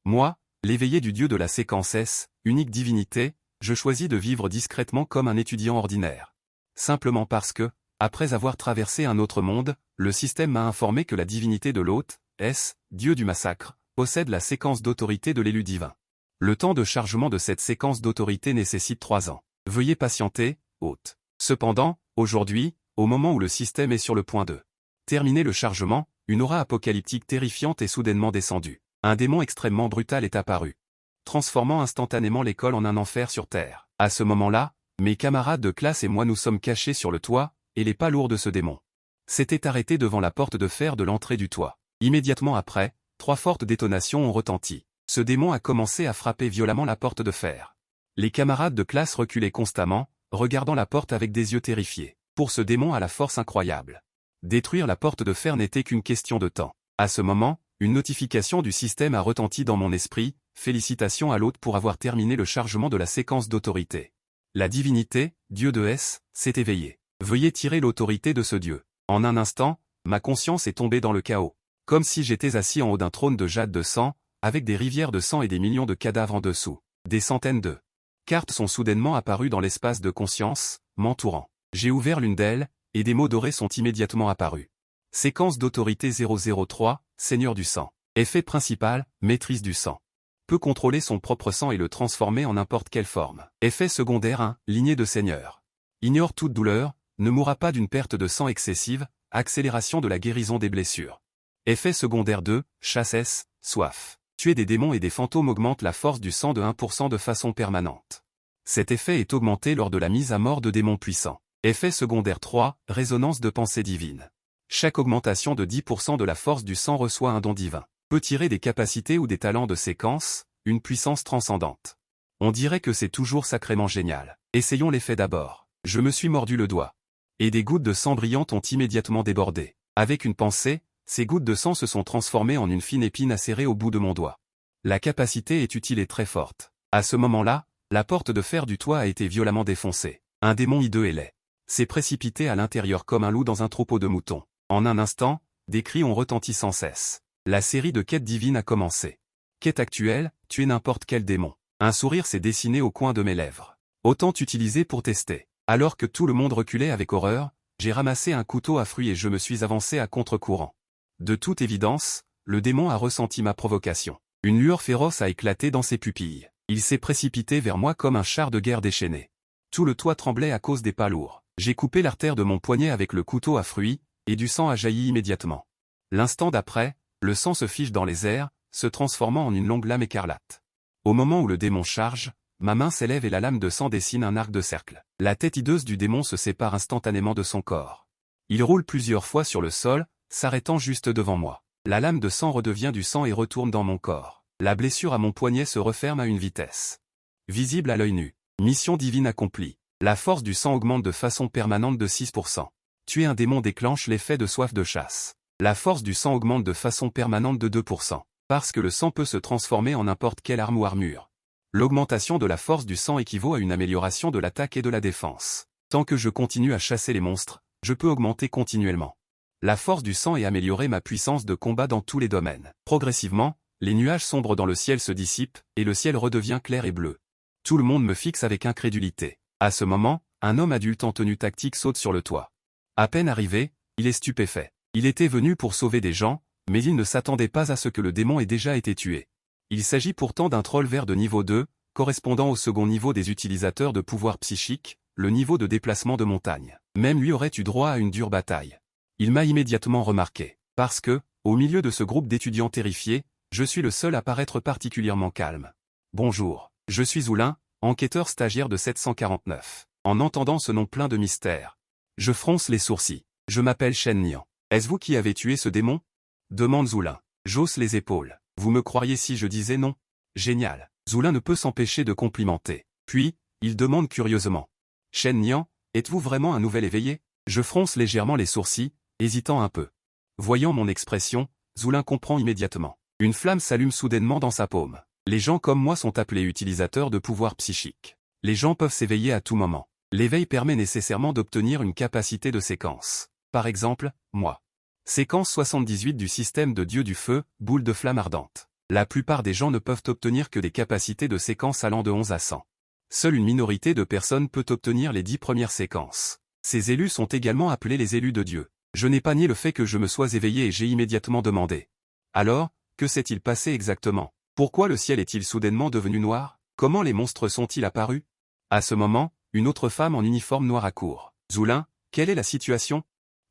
Moi, l'éveillé du dieu de la séquence S, unique divinité, je choisis de vivre discrètement comme un étudiant ordinaire. Simplement parce que, après avoir traversé un autre monde, le système m'a informé que la divinité de l'hôte, S, dieu du massacre, possède la séquence d'autorité de l'élu divin. Le temps de chargement de cette séquence d'autorité nécessite 3 ans. Veuillez patienter, hôte. Cependant, aujourd'hui, au moment où le système est sur le point de terminer le chargement, une aura apocalyptique terrifiante est soudainement descendue. Un démon extrêmement brutal est apparu, transformant instantanément l'école en un enfer sur Terre. À ce moment-là, mes camarades de classe et moi nous sommes cachés sur le toit, et les pas lourds de ce démon s'étaient arrêtés devant la porte de fer de l'entrée du toit. Immédiatement après, 3 fortes détonations ont retenti. Ce démon a commencé à frapper violemment la porte de fer. Les camarades de classe reculaient constamment, regardant la porte avec des yeux terrifiés. Pour ce démon à la force incroyable, détruire la porte de fer n'était qu'une question de temps. À ce moment, une notification du système a retenti dans mon esprit. Félicitations à l'hôte pour avoir terminé le chargement de la séquence d'autorité. La divinité, Dieu de S, s'est éveillée. Veuillez tirer l'autorité de ce Dieu. En un instant, ma conscience est tombée dans le chaos. Comme si j'étais assis en haut d'un trône de jade de sang, avec des rivières de sang et des millions de cadavres en dessous. Des centaines de cartes sont soudainement apparues dans l'espace de conscience, m'entourant. J'ai ouvert l'une d'elles, et des mots dorés sont immédiatement apparus. Séquence d'autorité 003, Seigneur du sang. Effet principal, maîtrise du sang. Peut contrôler son propre sang et le transformer en n'importe quelle forme. Effet secondaire 1, lignée de Seigneur. Ignore toute douleur, ne mourra pas d'une perte de sang excessive, accélération de la guérison des blessures. Effet secondaire 2, chasse S, soif. Tuer des démons et des fantômes augmente la force du sang de 1% de façon permanente. Cet effet est augmenté lors de la mise à mort de démons puissants. Effet secondaire 3, résonance de pensée divine. Chaque augmentation de 10% de la force du sang reçoit un don divin. Peut tirer des capacités ou des talents de séquence, une puissance transcendante. On dirait que c'est toujours sacrément génial. Essayons l'effet d'abord. Je me suis mordu le doigt. Et des gouttes de sang brillantes ont immédiatement débordé. Avec une pensée, ces gouttes de sang se sont transformées en une fine épine acérée au bout de mon doigt. La capacité est utile et très forte. À ce moment-là, la porte de fer du toit a été violemment défoncée. Un démon hideux et laid s'est précipité à l'intérieur comme un loup dans un troupeau de moutons. En un instant, des cris ont retenti sans cesse. La série de quêtes divines a commencé. Quête actuelle, tuer n'importe quel démon. Un sourire s'est dessiné au coin de mes lèvres. Autant utiliser pour tester. Alors que tout le monde reculait avec horreur, j'ai ramassé un couteau à fruits et je me suis avancé à contre-courant. De toute évidence, le démon a ressenti ma provocation. Une lueur féroce a éclaté dans ses pupilles. Il s'est précipité vers moi comme un char de guerre déchaîné. Tout le toit tremblait à cause des pas lourds. J'ai coupé l'artère de mon poignet avec le couteau à fruits, et du sang a jailli immédiatement. L'instant d'après, le sang se fige dans les airs, se transformant en une longue lame écarlate. Au moment où le démon charge, ma main s'élève et la lame de sang dessine un arc de cercle. La tête hideuse du démon se sépare instantanément de son corps. Il roule plusieurs fois sur le sol, s'arrêtant juste devant moi. La lame de sang redevient du sang et retourne dans mon corps. La blessure à mon poignet se referme à une vitesse visible à l'œil nu. Mission divine accomplie. La force du sang augmente de façon permanente de 6%. Tuer un démon déclenche l'effet de soif de chasse. La force du sang augmente de façon permanente de 2%. Parce que le sang peut se transformer en n'importe quelle arme ou armure. L'augmentation de la force du sang équivaut à une amélioration de l'attaque et de la défense. Tant que je continue à chasser les monstres, je peux augmenter continuellement. La force du sang et améliorer ma puissance de combat dans tous les domaines. Progressivement, les nuages sombres dans le ciel se dissipent, et le ciel redevient clair et bleu. Tout le monde me fixe avec incrédulité. À ce moment, un homme adulte en tenue tactique saute sur le toit. À peine arrivé, il est stupéfait. Il était venu pour sauver des gens, mais il ne s'attendait pas à ce que le démon ait déjà été tué. Il s'agit pourtant d'un troll vert de niveau 2, correspondant au second niveau des utilisateurs de pouvoirs psychiques, le niveau de déplacement de montagne. Même lui aurait eu droit à une dure bataille. Il m'a immédiatement remarqué, parce que, au milieu de ce groupe d'étudiants terrifiés, je suis le seul à paraître particulièrement calme. Bonjour, je suis Zoulin, enquêteur stagiaire de 749. En entendant ce nom plein de mystère, je fronce les sourcils. Je m'appelle Shen Nian. Est-ce vous qui avez tué ce démon? Demande Zoulin. J'hausse les épaules. Vous me croiriez si je disais non? Génial. Zoulin ne peut s'empêcher de complimenter. Puis, il demande curieusement. Shen Nian, êtes-vous vraiment un nouvel éveillé? Je fronce légèrement les sourcils, hésitant un peu. Voyant mon expression, Zoulin comprend immédiatement. Une flamme s'allume soudainement dans sa paume. Les gens comme moi sont appelés utilisateurs de pouvoirs psychiques. Les gens peuvent s'éveiller à tout moment. L'éveil permet nécessairement d'obtenir une capacité de séquence. Par exemple, moi. Séquence 78 du système de Dieu du feu, boule de flamme ardente. La plupart des gens ne peuvent obtenir que des capacités de séquence allant de 11 à 100. Seule une minorité de personnes peut obtenir les 10 premières séquences. Ces élus sont également appelés les élus de Dieu. Je n'ai pas nié le fait que je me sois éveillé et j'ai immédiatement demandé. Alors, que s'est-il passé exactement? Pourquoi le ciel est-il soudainement devenu noir? Comment les monstres sont-ils apparus? À ce moment, une autre femme en uniforme noir accourt. Zoulin, quelle est la situation?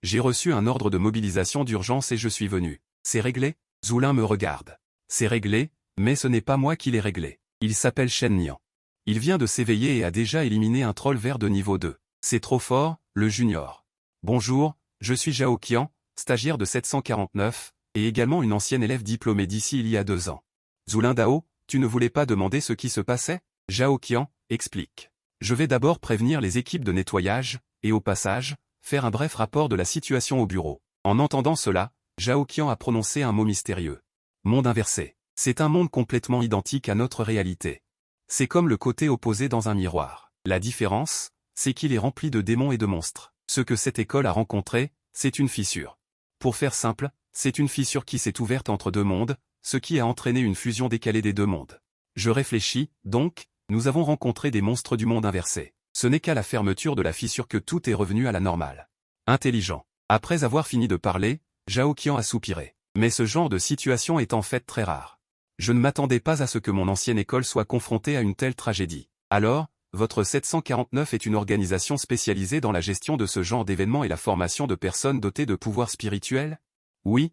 J'ai reçu un ordre de mobilisation d'urgence et je suis venu. C'est réglé? Zoulin me regarde. C'est réglé, mais ce n'est pas moi qui l'ai réglé. Il s'appelle Shen Nian. Il vient de s'éveiller et a déjà éliminé un troll vert de niveau 2. C'est trop fort, le junior. Bonjour, je suis Zhao Qian, stagiaire de 749, et également une ancienne élève diplômée d'ici il y a 2 ans. Zoulin Dao, tu ne voulais pas demander ce qui se passait? Zhao Qian, explique. Je vais d'abord prévenir les équipes de nettoyage, et au passage, faire un bref rapport de la situation au bureau. En entendant cela, Zhao Qian a prononcé un mot mystérieux. Monde inversé. C'est un monde complètement identique à notre réalité. C'est comme le côté opposé dans un miroir. La différence, c'est qu'il est rempli de démons et de monstres. Ce que cette école a rencontré, c'est une fissure. Pour faire simple, c'est une fissure qui s'est ouverte entre 2 mondes, ce qui a entraîné une fusion décalée des 2 mondes. Je réfléchis, donc, nous avons rencontré des monstres du monde inversé. Ce n'est qu'à la fermeture de la fissure que tout est revenu à la normale. Intelligent. Après avoir fini de parler, Zhao Qian a soupiré. Mais ce genre de situation est en fait très rare. Je ne m'attendais pas à ce que mon ancienne école soit confrontée à une telle tragédie. Alors, votre 749 est une organisation spécialisée dans la gestion de ce genre d'événements et la formation de personnes dotées de pouvoirs spirituels? Oui,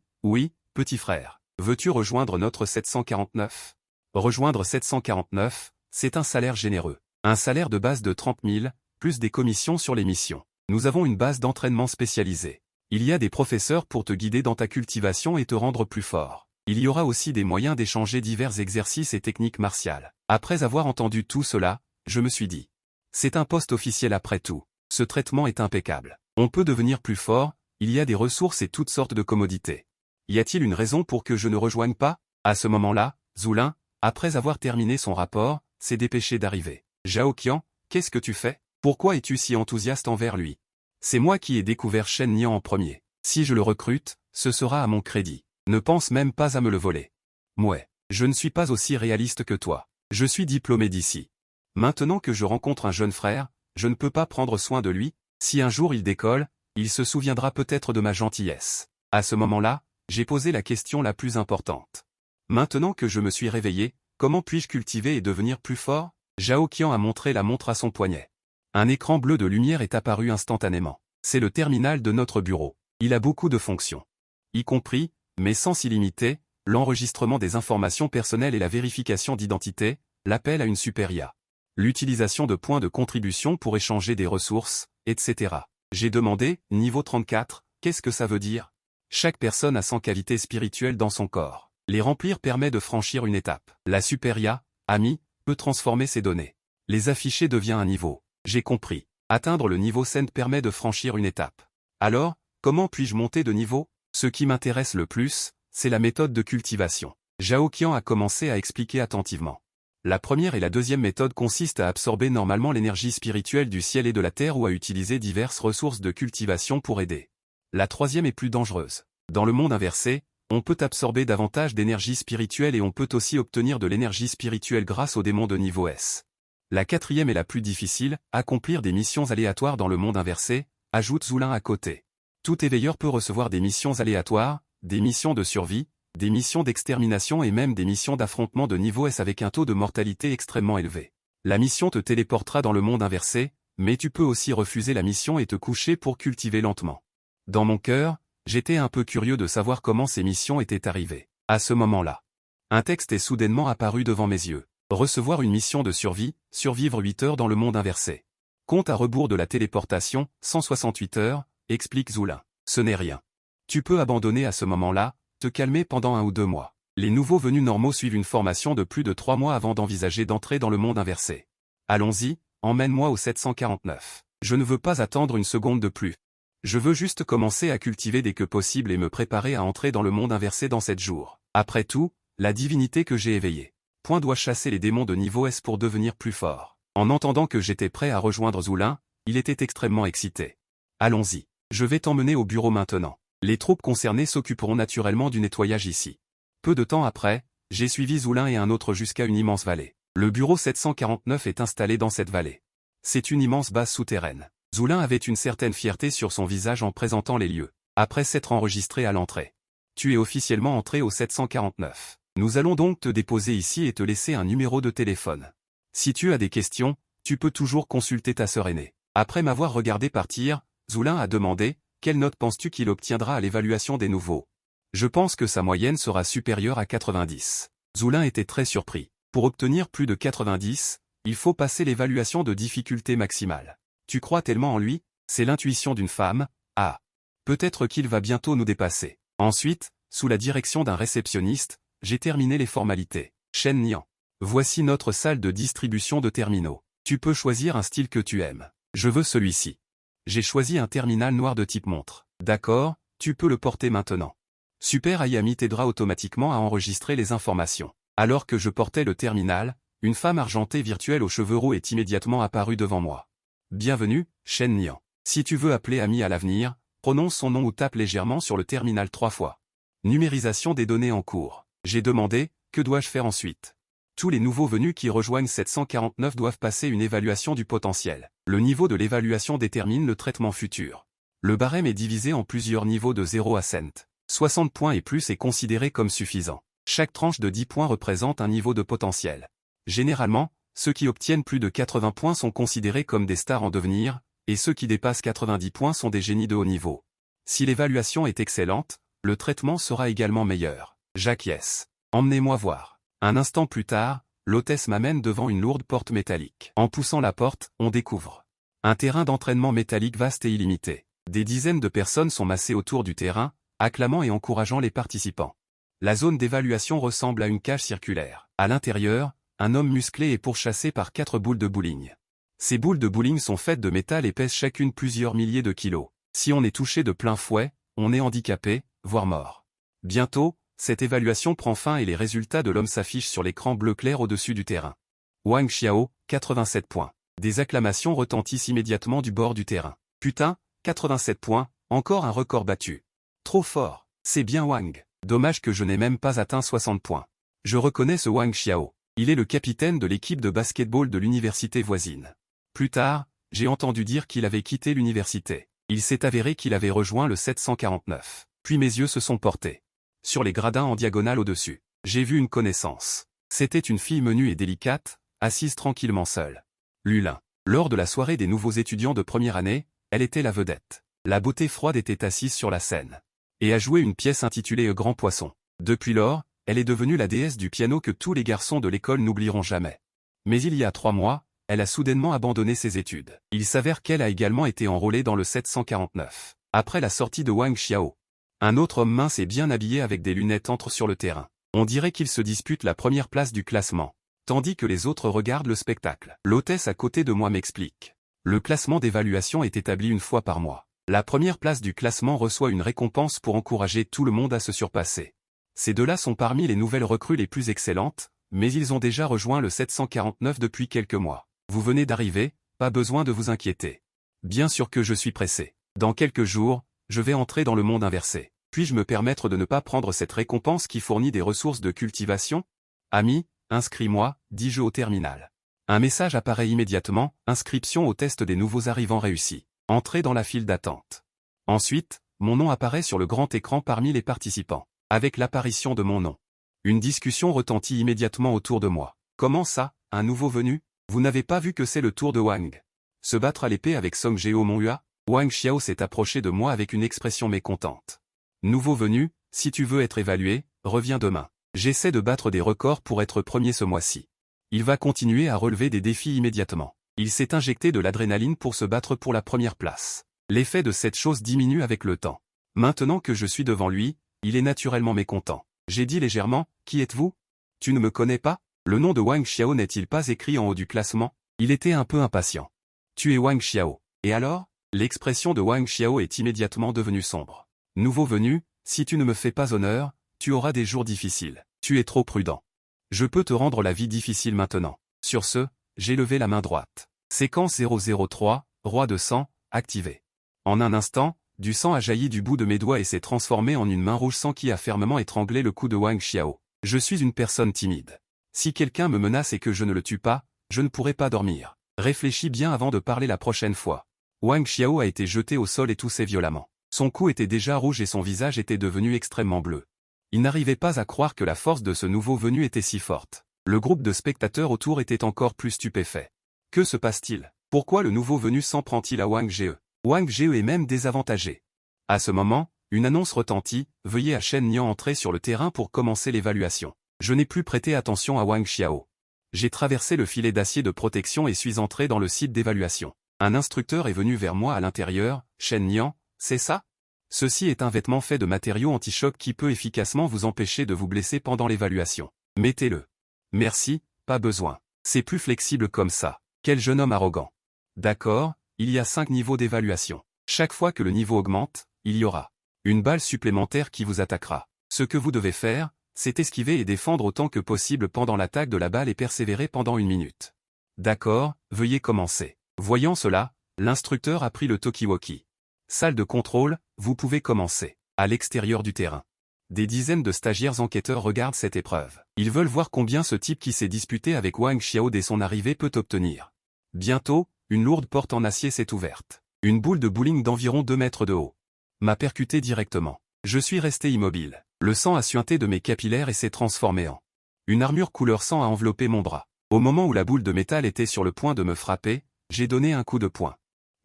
petit frère. Veux-tu rejoindre notre 749? Rejoindre 749, c'est un salaire généreux. Un salaire de base de 30 000, plus des commissions sur les missions. Nous avons une base d'entraînement spécialisée. Il y a des professeurs pour te guider dans ta cultivation et te rendre plus fort. Il y aura aussi des moyens d'échanger divers exercices et techniques martiales. Après avoir entendu tout cela, je me suis dit. C'est un poste officiel après tout. Ce traitement est impeccable. On peut devenir plus fort, il y a des ressources et toutes sortes de commodités. Y a-t-il une raison pour que je ne rejoigne pas? À ce moment-là, Zoulin, après avoir terminé son rapport, s'est dépêché d'arriver. Zhao Qian, qu'est-ce que tu fais? Pourquoi es-tu si enthousiaste envers lui? C'est moi qui ai découvert Shen Nian en premier. Si je le recrute, ce sera à mon crédit. Ne pense même pas à me le voler. Mouais, je ne suis pas aussi réaliste que toi. Je suis diplômé d'ici. Maintenant que je rencontre un jeune frère, je ne peux pas prendre soin de lui. Si un jour il décolle, il se souviendra peut-être de ma gentillesse. À ce moment-là, j'ai posé la question la plus importante. Maintenant que je me suis réveillé, comment puis-je cultiver et devenir plus fort? Zhao Qian a montré la montre à son poignet. Un écran bleu de lumière est apparu instantanément. C'est le terminal de notre bureau. Il a beaucoup de fonctions. Y compris, mais sans illimité, l'enregistrement des informations personnelles et la vérification d'identité, l'appel à une super IA. L'utilisation de points de contribution pour échanger des ressources, etc. J'ai demandé, niveau 34, qu'est-ce que ça veut dire? Chaque personne a 100 cavités spirituelles dans son corps. Les remplir permet de franchir une étape. La super IA, ami, peut transformer ces données. Les afficher devient un niveau. J'ai compris. Atteindre le niveau 100 permet de franchir une étape. Alors, comment puis-je monter de niveau? Ce qui m'intéresse le plus, c'est la méthode de cultivation. Zhao Qian a commencé à expliquer attentivement. La première et la deuxième méthode consistent à absorber normalement l'énergie spirituelle du ciel et de la terre ou à utiliser diverses ressources de cultivation pour aider. La troisième est plus dangereuse. Dans le monde inversé, on peut absorber davantage d'énergie spirituelle et on peut aussi obtenir de l'énergie spirituelle grâce aux démons de niveau S. La quatrième est la plus difficile, accomplir des missions aléatoires dans le monde inversé, ajoute Zoulin à côté. Tout éveilleur peut recevoir des missions aléatoires, des missions de survie, des missions d'extermination et même des missions d'affrontement de niveau S avec un taux de mortalité extrêmement élevé. La mission te téléportera dans le monde inversé, mais tu peux aussi refuser la mission et te coucher pour cultiver lentement. Dans mon cœur, j'étais un peu curieux de savoir comment ces missions étaient arrivées. À ce moment-là, un texte est soudainement apparu devant mes yeux. Recevoir une mission de survie, survivre 8 heures dans le monde inversé. Compte à rebours de la téléportation, 168 heures, explique Zoulin. Ce n'est rien. Tu peux abandonner à ce moment-là, te calmer pendant 1 ou 2 mois. Les nouveaux venus normaux suivent une formation de plus de 3 mois avant d'envisager d'entrer dans le monde inversé. Allons-y, emmène-moi au 749. Je ne veux pas attendre une seconde de plus. Je veux juste commencer à cultiver dès que possible et me préparer à entrer dans le monde inversé dans 7 jours. Après tout, la divinité que j'ai éveillée. Point doit chasser les démons de niveau S pour devenir plus fort. En entendant que j'étais prêt à rejoindre Zoulin, il était extrêmement excité. Allons-y. Je vais t'emmener au bureau maintenant. Les troupes concernées s'occuperont naturellement du nettoyage ici. Peu de temps après, J'ai suivi Zoulin et un autre jusqu'à une immense vallée. Le bureau 749 est installé dans cette vallée. C'est une immense base souterraine. Zoulin avait une certaine fierté sur son visage en présentant les lieux. Après s'être enregistré à l'entrée. Tu es officiellement entré au 749. Nous allons donc te déposer ici et te laisser un numéro de téléphone. Si tu as des questions, tu peux toujours consulter ta sœur aînée. Après m'avoir regardé partir, Zoulin a demandé, quelle note penses-tu qu'il obtiendra à l'évaluation des nouveaux? Je pense que sa moyenne sera supérieure à 90. Zoulin était très surpris. Pour obtenir plus de 90, il faut passer l'évaluation de difficulté maximale. Tu crois tellement en lui? C'est l'intuition d'une femme. Ah. Peut-être qu'il va bientôt nous dépasser. Ensuite, sous la direction d'un réceptionniste, j'ai terminé les formalités. Shen Nian. Voici notre salle de distribution de terminaux. Tu peux choisir un style que tu aimes. Je veux celui-ci. J'ai choisi un terminal noir de type montre. D'accord, tu peux le porter maintenant. Super Ayami t'aidera automatiquement à enregistrer les informations. Alors que je portais le terminal, une femme argentée virtuelle aux cheveux roux est immédiatement apparue devant moi. Bienvenue, Shen Nian. Si tu veux appeler Ami à l'avenir, prononce son nom ou tape légèrement sur le terminal 3 fois. Numérisation des données en cours. J'ai demandé, que dois-je faire ensuite? Tous les nouveaux venus qui rejoignent 749 doivent passer une évaluation du potentiel. Le niveau de l'évaluation détermine le traitement futur. Le barème est divisé en plusieurs niveaux de 0 à 100. 60 points et plus est considéré comme suffisant. Chaque tranche de 10 points représente un niveau de potentiel. Généralement, ceux qui obtiennent plus de 80 points sont considérés comme des stars en devenir, et ceux qui dépassent 90 points sont des génies de haut niveau. Si l'évaluation est excellente, le traitement sera également meilleur. J'acquiesce. Emmenez-moi voir. Un instant plus tard, l'hôtesse m'amène devant une lourde porte métallique. En poussant la porte, on découvre un terrain d'entraînement métallique vaste et illimité. Des dizaines de personnes sont massées autour du terrain, acclamant et encourageant les participants. La zone d'évaluation ressemble à une cage circulaire. À l'intérieur, un homme musclé est pourchassé par 4 boules de bowling. Ces boules de bowling sont faites de métal et pèsent chacune plusieurs milliers de kilos. Si on est touché de plein fouet, on est handicapé, voire mort. Bientôt, cette évaluation prend fin et les résultats de l'homme s'affichent sur l'écran bleu clair au-dessus du terrain. Wang Xiao, 87 points. Des acclamations retentissent immédiatement du bord du terrain. Putain, 87 points, encore un record battu. Trop fort, c'est bien Wang. Dommage que je n'ai même pas atteint 60 points. Je reconnais ce Wang Xiao. Il est le capitaine de l'équipe de basketball de l'université voisine. Plus tard, j'ai entendu dire qu'il avait quitté l'université. Il s'est avéré qu'il avait rejoint le 749. Puis mes yeux se sont portés sur les gradins en diagonale au-dessus. J'ai vu une connaissance. C'était une fille menue et délicate, assise tranquillement seule. Lulin. Lors de la soirée des nouveaux étudiants de première année, elle était la vedette. La beauté froide était assise sur la scène et a joué une pièce intitulée Grand Poisson. Depuis lors, elle est devenue la déesse du piano que tous les garçons de l'école n'oublieront jamais. Mais il y a 3 mois, elle a soudainement abandonné ses études. Il s'avère qu'elle a également été enrôlée dans le 749. Après la sortie de Wang Xiao, un autre homme mince et bien habillé avec des lunettes entre sur le terrain. On dirait qu'il se dispute la première place du classement, tandis que les autres regardent le spectacle. L'hôtesse à côté de moi m'explique. Le classement d'évaluation est établi une fois par mois. La première place du classement reçoit une récompense pour encourager tout le monde à se surpasser. Ces deux-là sont parmi les nouvelles recrues les plus excellentes, mais ils ont déjà rejoint le 749 depuis quelques mois. Vous venez d'arriver, pas besoin de vous inquiéter. Bien sûr que je suis pressé. Dans quelques jours, je vais entrer dans le monde inversé. Puis-je me permettre de ne pas prendre cette récompense qui fournit des ressources de cultivation? Ami, inscris-moi, dis-je au terminal. Un message apparaît immédiatement, inscription au test des nouveaux arrivants réussi. Entrez dans la file d'attente. Ensuite, mon nom apparaît sur le grand écran parmi les participants. Avec l'apparition de mon nom, une discussion retentit immédiatement autour de moi. Comment ça, un nouveau venu? Vous n'avez pas vu que c'est le tour de Wang? Se battre à l'épée avec Song Geo Monhua? Wang Xiao s'est approché de moi avec une expression mécontente. Nouveau venu, si tu veux être évalué, reviens demain. J'essaie de battre des records pour être premier ce mois-ci. Il va continuer à relever des défis immédiatement. Il s'est injecté de l'adrénaline pour se battre pour la première place. L'effet de cette chose diminue avec le temps. Maintenant que je suis devant lui, il est naturellement mécontent. J'ai dit légèrement, qui êtes-vous? Tu ne me connais pas? Le nom de Wang Xiao n'est-il pas écrit en haut du classement? Il était un peu impatient. Tu es Wang Xiao. Et alors? L'expression de Wang Xiao est immédiatement devenue sombre. Nouveau venu, si tu ne me fais pas honneur, tu auras des jours difficiles. Tu es trop prudent. Je peux te rendre la vie difficile maintenant. Sur ce, j'ai levé la main droite. Séquence 003, roi de sang, activé. En un instant, du sang a jailli du bout de mes doigts et s'est transformé en une main rouge sang qui a fermement étranglé le cou de Wang Xiao. Je suis une personne timide. Si quelqu'un me menace et que je ne le tue pas, je ne pourrai pas dormir. Réfléchis bien avant de parler la prochaine fois. Wang Xiao a été jeté au sol et toussé violemment. Son cou était déjà rouge et son visage était devenu extrêmement bleu. Il n'arrivait pas à croire que la force de ce nouveau venu était si forte. Le groupe de spectateurs autour était encore plus stupéfait. Que se passe-t-il? Pourquoi le nouveau venu s'en prend-il à Wang Jie? Wang Jie est même désavantagé. À ce moment, une annonce retentit, veuillez à Shen Nian entrer sur le terrain pour commencer l'évaluation. Je n'ai plus prêté attention à Wang Xiao. J'ai traversé le filet d'acier de protection et suis entré dans le site d'évaluation. Un instructeur est venu vers moi à l'intérieur, Shen Nian, c'est ça? Ceci est un vêtement fait de matériaux anti-choc qui peut efficacement vous empêcher de vous blesser pendant l'évaluation. Mettez-le. Merci, pas besoin. C'est plus flexible comme ça. Quel jeune homme arrogant. D'accord, il y a 5 niveaux d'évaluation. Chaque fois que le niveau augmente, il y aura une balle supplémentaire qui vous attaquera. Ce que vous devez faire, c'est esquiver et défendre autant que possible pendant l'attaque de la balle et persévérer pendant 1 minute. D'accord, veuillez commencer. Voyant cela, l'instructeur a pris le talkie-walkie. Salle de contrôle, vous pouvez commencer. À l'extérieur du terrain. Des dizaines de stagiaires enquêteurs regardent cette épreuve. Ils veulent voir combien ce type qui s'est disputé avec Wang Xiao dès son arrivée peut obtenir. Bientôt, une lourde porte en acier s'est ouverte. Une boule de bowling d'environ 2 mètres de haut m'a percuté directement. Je suis resté immobile. Le sang a suinté de mes capillaires et s'est transformé en une armure couleur sang a enveloppé mon bras. Au moment où la boule de métal était sur le point de me frapper, j'ai donné un coup de poing.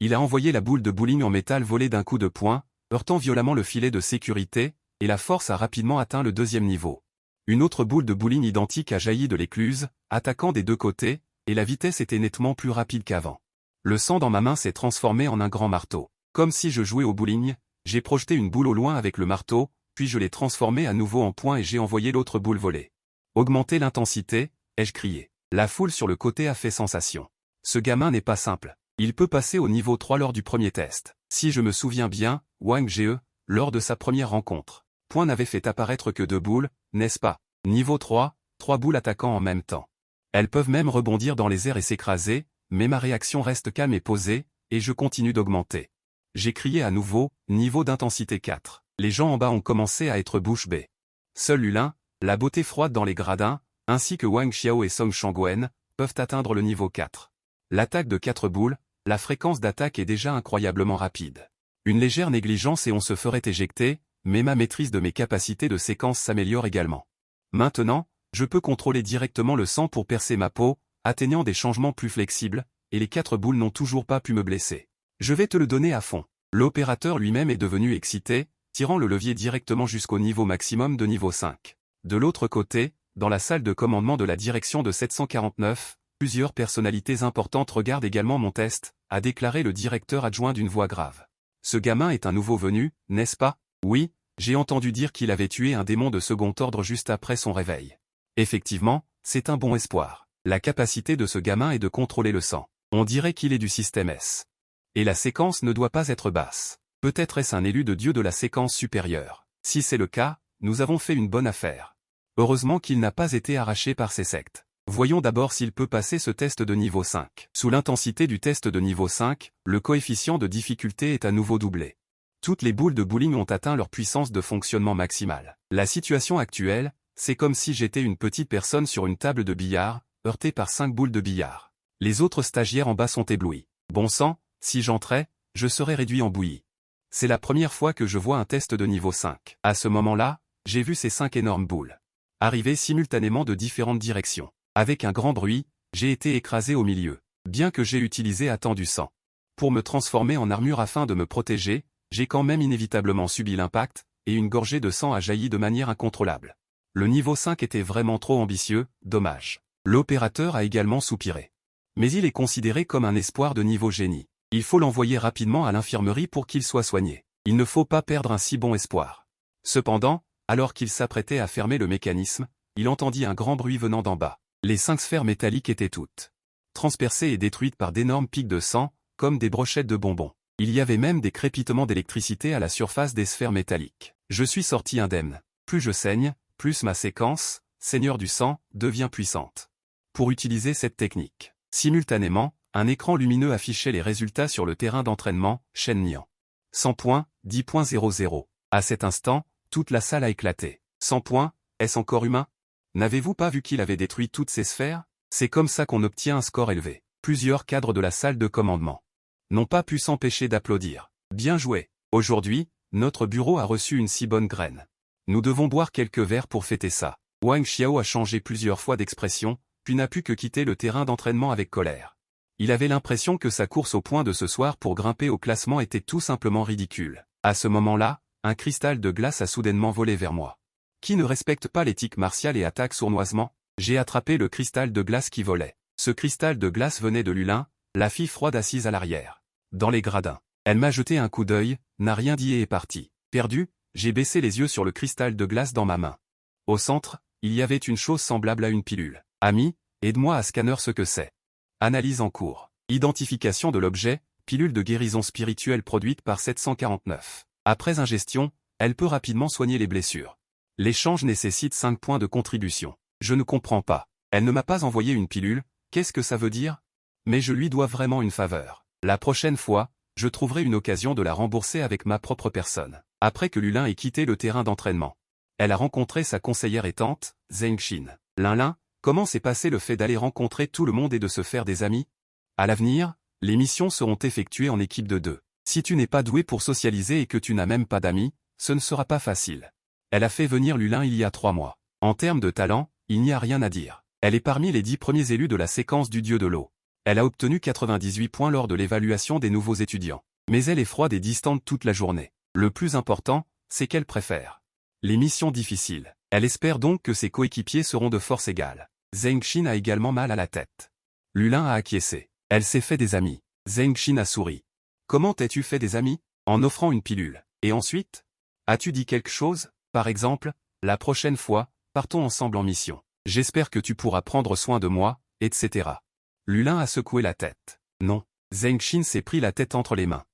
Il a envoyé la boule de bowling en métal voler d'un coup de poing, heurtant violemment le filet de sécurité, et la force a rapidement atteint le 2e niveau. Une autre boule de bowling identique a jailli de l'écluse, attaquant des 2 côtés, et la vitesse était nettement plus rapide qu'avant. Le sang dans ma main s'est transformé en un grand marteau. Comme si je jouais au bowling, j'ai projeté une boule au loin avec le marteau, puis je l'ai transformée à nouveau en poing et j'ai envoyé l'autre boule voler. Augmenter l'intensité, ai-je crié. La foule sur le côté a fait sensation. Ce gamin n'est pas simple. Il peut passer au niveau 3 lors du premier test. Si je me souviens bien, Wang Jie, lors de sa première rencontre, Point n'avait fait apparaître que 2 boules, n'est-ce pas? Niveau 3, 3 boules attaquant en même temps. Elles peuvent même rebondir dans les airs et s'écraser, mais ma réaction reste calme et posée, et je continue d'augmenter. J'ai crié à nouveau, niveau d'intensité 4. Les gens en bas ont commencé à être bouche bée. Seul Lulin, la beauté froide dans les gradins, ainsi que Wang Xiao et Song Shangwen, peuvent atteindre le niveau 4. L'attaque de 4 boules, la fréquence d'attaque est déjà incroyablement rapide. Une légère négligence et on se ferait éjecter, mais ma maîtrise de mes capacités de séquence s'améliore également. Maintenant, je peux contrôler directement le sang pour percer ma peau, atteignant des changements plus flexibles, et les 4 boules n'ont toujours pas pu me blesser. Je vais te le donner à fond. L'opérateur lui-même est devenu excité, tirant le levier directement jusqu'au niveau maximum de niveau 5. De l'autre côté, dans la salle de commandement de la direction de 749, plusieurs personnalités importantes regardent également mon test, a déclaré le directeur adjoint d'une voix grave. Ce gamin est un nouveau venu, n'est-ce pas? Oui, j'ai entendu dire qu'il avait tué un démon de second ordre juste après son réveil. Effectivement, c'est un bon espoir. La capacité de ce gamin est de contrôler le sang. On dirait qu'il est du système S. Et la séquence ne doit pas être basse. Peut-être est-ce un élu de Dieu de la séquence supérieure. Si c'est le cas, nous avons fait une bonne affaire. Heureusement qu'il n'a pas été arraché par ces sectes. Voyons d'abord s'il peut passer ce test de niveau 5. Sous l'intensité du test de niveau 5, le coefficient de difficulté est à nouveau doublé. Toutes les boules de bowling ont atteint leur puissance de fonctionnement maximale. La situation actuelle, c'est comme si j'étais une petite personne sur une table de billard, heurtée par 5 boules de billard. Les autres stagiaires en bas sont éblouis. Bon sang, si j'entrais, je serais réduit en bouillie. C'est la première fois que je vois un test de niveau 5. À ce moment-là, j'ai vu ces 5 énormes boules arriver simultanément de différentes directions. Avec un grand bruit, j'ai été écrasé au milieu, bien que j'ai utilisé à temps du sang. Pour me transformer en armure afin de me protéger, j'ai quand même inévitablement subi l'impact, et une gorgée de sang a jailli de manière incontrôlable. Le niveau 5 était vraiment trop ambitieux, dommage. L'opérateur a également soupiré. Mais il est considéré comme un espoir de niveau génie. Il faut l'envoyer rapidement à l'infirmerie pour qu'il soit soigné. Il ne faut pas perdre un si bon espoir. Cependant, alors qu'il s'apprêtait à fermer le mécanisme, il entendit un grand bruit venant d'en bas. Les 5 sphères métalliques étaient toutes transpercées et détruites par d'énormes pics de sang, comme des brochettes de bonbons. Il y avait même des crépitements d'électricité à la surface des sphères métalliques. Je suis sorti indemne. Plus je saigne, plus ma séquence, Seigneur du sang, devient puissante. Pour utiliser cette technique, simultanément, un écran lumineux affichait les résultats sur le terrain d'entraînement, Shen Nian. 100 points, 10.00. À cet instant, toute la salle a éclaté. 100 points, est-ce encore humain? N'avez-vous pas vu qu'il avait détruit toutes ses sphères? C'est comme ça qu'on obtient un score élevé. Plusieurs cadres de la salle de commandement n'ont pas pu s'empêcher d'applaudir. Bien joué. Aujourd'hui, notre bureau a reçu une si bonne graine. Nous devons boire quelques verres pour fêter ça. Wang Xiao a changé plusieurs fois d'expression, puis n'a pu que quitter le terrain d'entraînement avec colère. Il avait l'impression que sa course au point de ce soir pour grimper au classement était tout simplement ridicule. À ce moment-là, un cristal de glace a soudainement volé vers moi. Qui ne respecte pas l'éthique martiale et attaque sournoisement? J'ai attrapé le cristal de glace qui volait. Ce cristal de glace venait de Lulin, la fille froide assise à l'arrière. Dans les gradins. Elle m'a jeté un coup d'œil, n'a rien dit et est partie. Perdu, j'ai baissé les yeux sur le cristal de glace dans ma main. Au centre, il y avait une chose semblable à une pilule. Ami, aide-moi à scanner ce que c'est. Analyse en cours. Identification de l'objet, pilule de guérison spirituelle produite par 749. Après ingestion, elle peut rapidement soigner les blessures. L'échange nécessite 5 points de contribution. Je ne comprends pas. Elle ne m'a pas envoyé une pilule, qu'est-ce que ça veut dire? Mais je lui dois vraiment une faveur. La prochaine fois, je trouverai une occasion de la rembourser avec ma propre personne. Après que Lulin ait quitté le terrain d'entraînement, elle a rencontré sa conseillère et tante, Zheng Xin. Lin, comment s'est passé le fait d'aller rencontrer tout le monde et de se faire des amis? À l'avenir, les missions seront effectuées en équipe de 2. Si tu n'es pas doué pour socialiser et que tu n'as même pas d'amis, ce ne sera pas facile. Elle a fait venir Lulin il y a 3 mois. En termes de talent, il n'y a rien à dire. Elle est parmi les 10 premiers élus de la séquence du dieu de l'eau. Elle a obtenu 98 points lors de l'évaluation des nouveaux étudiants. Mais elle est froide et distante toute la journée. Le plus important, c'est qu'elle préfère les missions difficiles. Elle espère donc que ses coéquipiers seront de force égale. Zheng Xin a également mal à la tête. Lulin a acquiescé. Elle s'est fait des amis. Zheng Xin a souri. Comment t'es-tu fait des amis? En offrant une pilule. Et ensuite? As-tu dit quelque chose? Par exemple, la prochaine fois, partons ensemble en mission. J'espère que tu pourras prendre soin de moi, etc. Lulin a secoué la tête. Non. Zheng Xin s'est pris la tête entre les mains.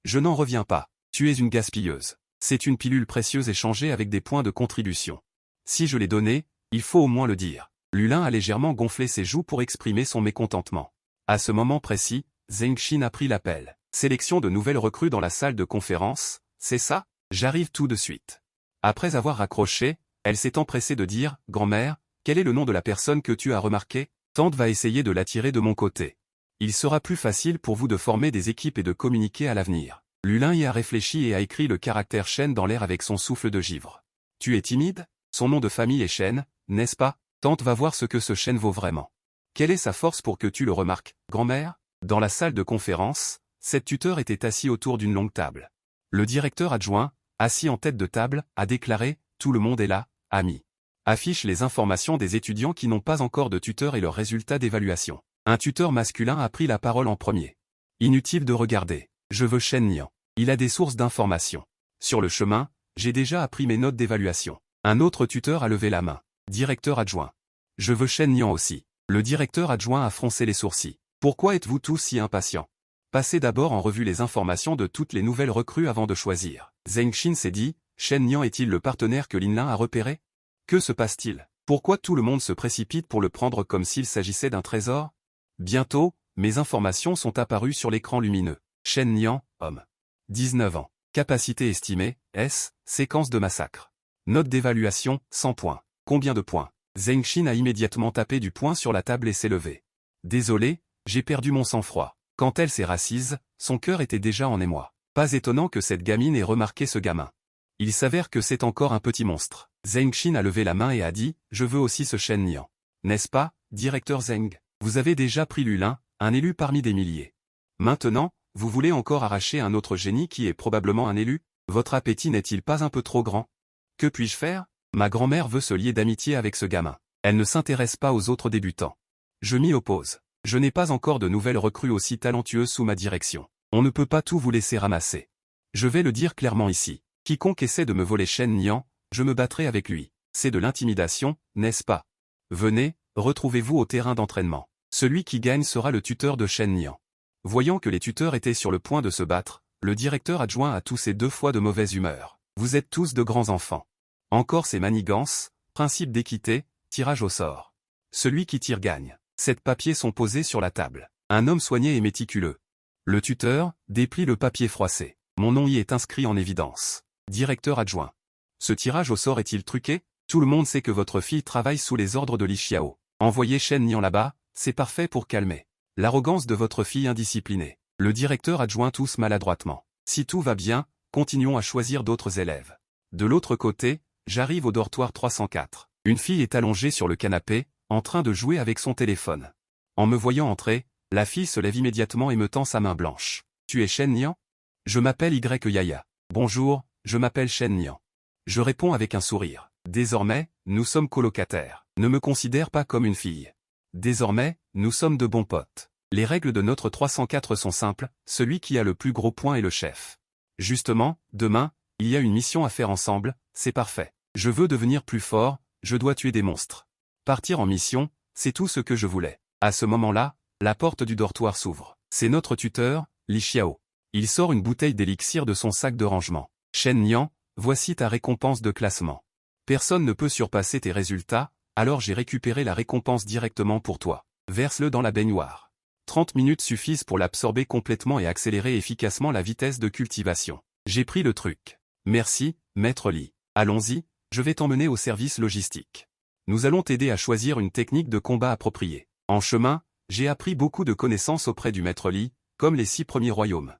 Je n'en reviens pas. Tu es une gaspilleuse. C'est une pilule précieuse échangée avec des points de contribution. Si je l'ai donnée, il faut au moins le dire. Lulin a légèrement gonflé ses joues pour exprimer son mécontentement. À ce moment précis, Zheng Xin a pris l'appel. Sélection de nouvelles recrues dans la salle de conférence, c'est ça? J'arrive tout de suite. Après avoir raccroché, elle s'est empressée de dire, « Grand-mère, quel est le nom de la personne que tu as remarqué? Tante va essayer de l'attirer de mon côté. Il sera plus facile pour vous de former des équipes et de communiquer à l'avenir. » Lulin y a réfléchi et a écrit le caractère Shen dans l'air avec son souffle de givre. « Tu es timide? Son nom de famille est Shen, n'est-ce pas? Tante va voir ce que ce Shen vaut vraiment. Quelle est sa force pour que tu le remarques, grand-mère ?» Dans la salle de conférence, 7 tuteurs étaient assis autour d'une longue table. Le directeur adjoint, assis en tête de table, a déclaré « Tout le monde est là, amis. » Affiche les informations des étudiants qui n'ont pas encore de tuteur et leurs résultats d'évaluation. Un tuteur masculin a pris la parole en premier. Inutile de regarder. Je veux Shen Nian. Il a des sources d'informations. Sur le chemin, j'ai déjà appris mes notes d'évaluation. Un autre tuteur a levé la main. Directeur adjoint. Je veux Shen Nian aussi. Le directeur adjoint a froncé les sourcils. Pourquoi êtes-vous tous si impatients? Passez d'abord en revue les informations de toutes les nouvelles recrues avant de choisir. Zheng Xin s'est dit, Shen Nian est-il le partenaire que Lin Lin a repéré? Que se passe-t-il? Pourquoi tout le monde se précipite pour le prendre comme s'il s'agissait d'un trésor? Bientôt, mes informations sont apparues sur l'écran lumineux. Shen Nian, homme. 19 ans. Capacité estimée, S, séquence de massacre. Note d'évaluation, 100 points. Combien de points? Zheng Xin a immédiatement tapé du poing sur la table et s'est levé. Désolé, j'ai perdu mon sang-froid. Quand elle s'est rassise, son cœur était déjà en émoi. Pas étonnant que cette gamine ait remarqué ce gamin. Il s'avère que c'est encore un petit monstre. Zheng Xin a levé la main et a dit, je veux aussi ce Shen Nian. N'est-ce pas, directeur Zheng? Vous avez déjà pris Lulin, un élu parmi des milliers. Maintenant, vous voulez encore arracher un autre génie qui est probablement un élu? Votre appétit n'est-il pas un peu trop grand? Que puis-je faire? Ma grand-mère veut se lier d'amitié avec ce gamin. Elle ne s'intéresse pas aux autres débutants. Je m'y oppose. Je n'ai pas encore de nouvelles recrues aussi talentueuses sous ma direction. On ne peut pas tout vous laisser ramasser. Je vais le dire clairement ici. Quiconque essaie de me voler Shen Nian, je me battrai avec lui. C'est de l'intimidation, n'est-ce pas? Venez, retrouvez-vous au terrain d'entraînement. Celui qui gagne sera le tuteur de Shen Nian. Voyant que les tuteurs étaient sur le point de se battre, le directeur adjoint a toussé 2 fois de mauvaise humeur. Vous êtes tous de grands enfants. Encore ces manigances, principe d'équité, tirage au sort. Celui qui tire gagne. 7 papiers sont posés sur la table. Un homme soigné et méticuleux. Le tuteur déplie le papier froissé. Mon nom y est inscrit en évidence. Directeur adjoint. Ce tirage au sort est-il truqué? Tout le monde sait que votre fille travaille sous les ordres de Li Xiao. Envoyez Shen Nian là-bas, c'est parfait pour calmer l'arrogance de votre fille indisciplinée. Le directeur adjoint tousse maladroitement. Si tout va bien, continuons à choisir d'autres élèves. De l'autre côté, j'arrive au dortoir 304. Une fille est allongée sur le canapé, en train de jouer avec son téléphone. En me voyant entrer, la fille se lève immédiatement et me tend sa main blanche. Tu es Shen Nian? Je m'appelle Y Yaya. Bonjour, je m'appelle Shen Nian. Je réponds avec un sourire. Désormais, nous sommes colocataires. Ne me considère pas comme une fille. Désormais, nous sommes de bons potes. Les règles de notre 304 sont simples, celui qui a le plus gros point est le chef. Justement, demain, il y a une mission à faire ensemble, c'est parfait. Je veux devenir plus fort, je dois tuer des monstres. Partir en mission, c'est tout ce que je voulais. À ce moment-là, la porte du dortoir s'ouvre. C'est notre tuteur, Li Xiao. Il sort une bouteille d'élixir de son sac de rangement. Shen Nian, voici ta récompense de classement. Personne ne peut surpasser tes résultats, alors j'ai récupéré la récompense directement pour toi. Verse-le dans la baignoire. 30 minutes suffisent pour l'absorber complètement et accélérer efficacement la vitesse de cultivation. J'ai pris le truc. Merci, maître Li. Allons-y, je vais t'emmener au service logistique. Nous allons t'aider à choisir une technique de combat appropriée. En chemin, j'ai appris beaucoup de connaissances auprès du maître Li, comme les 6 premiers royaumes.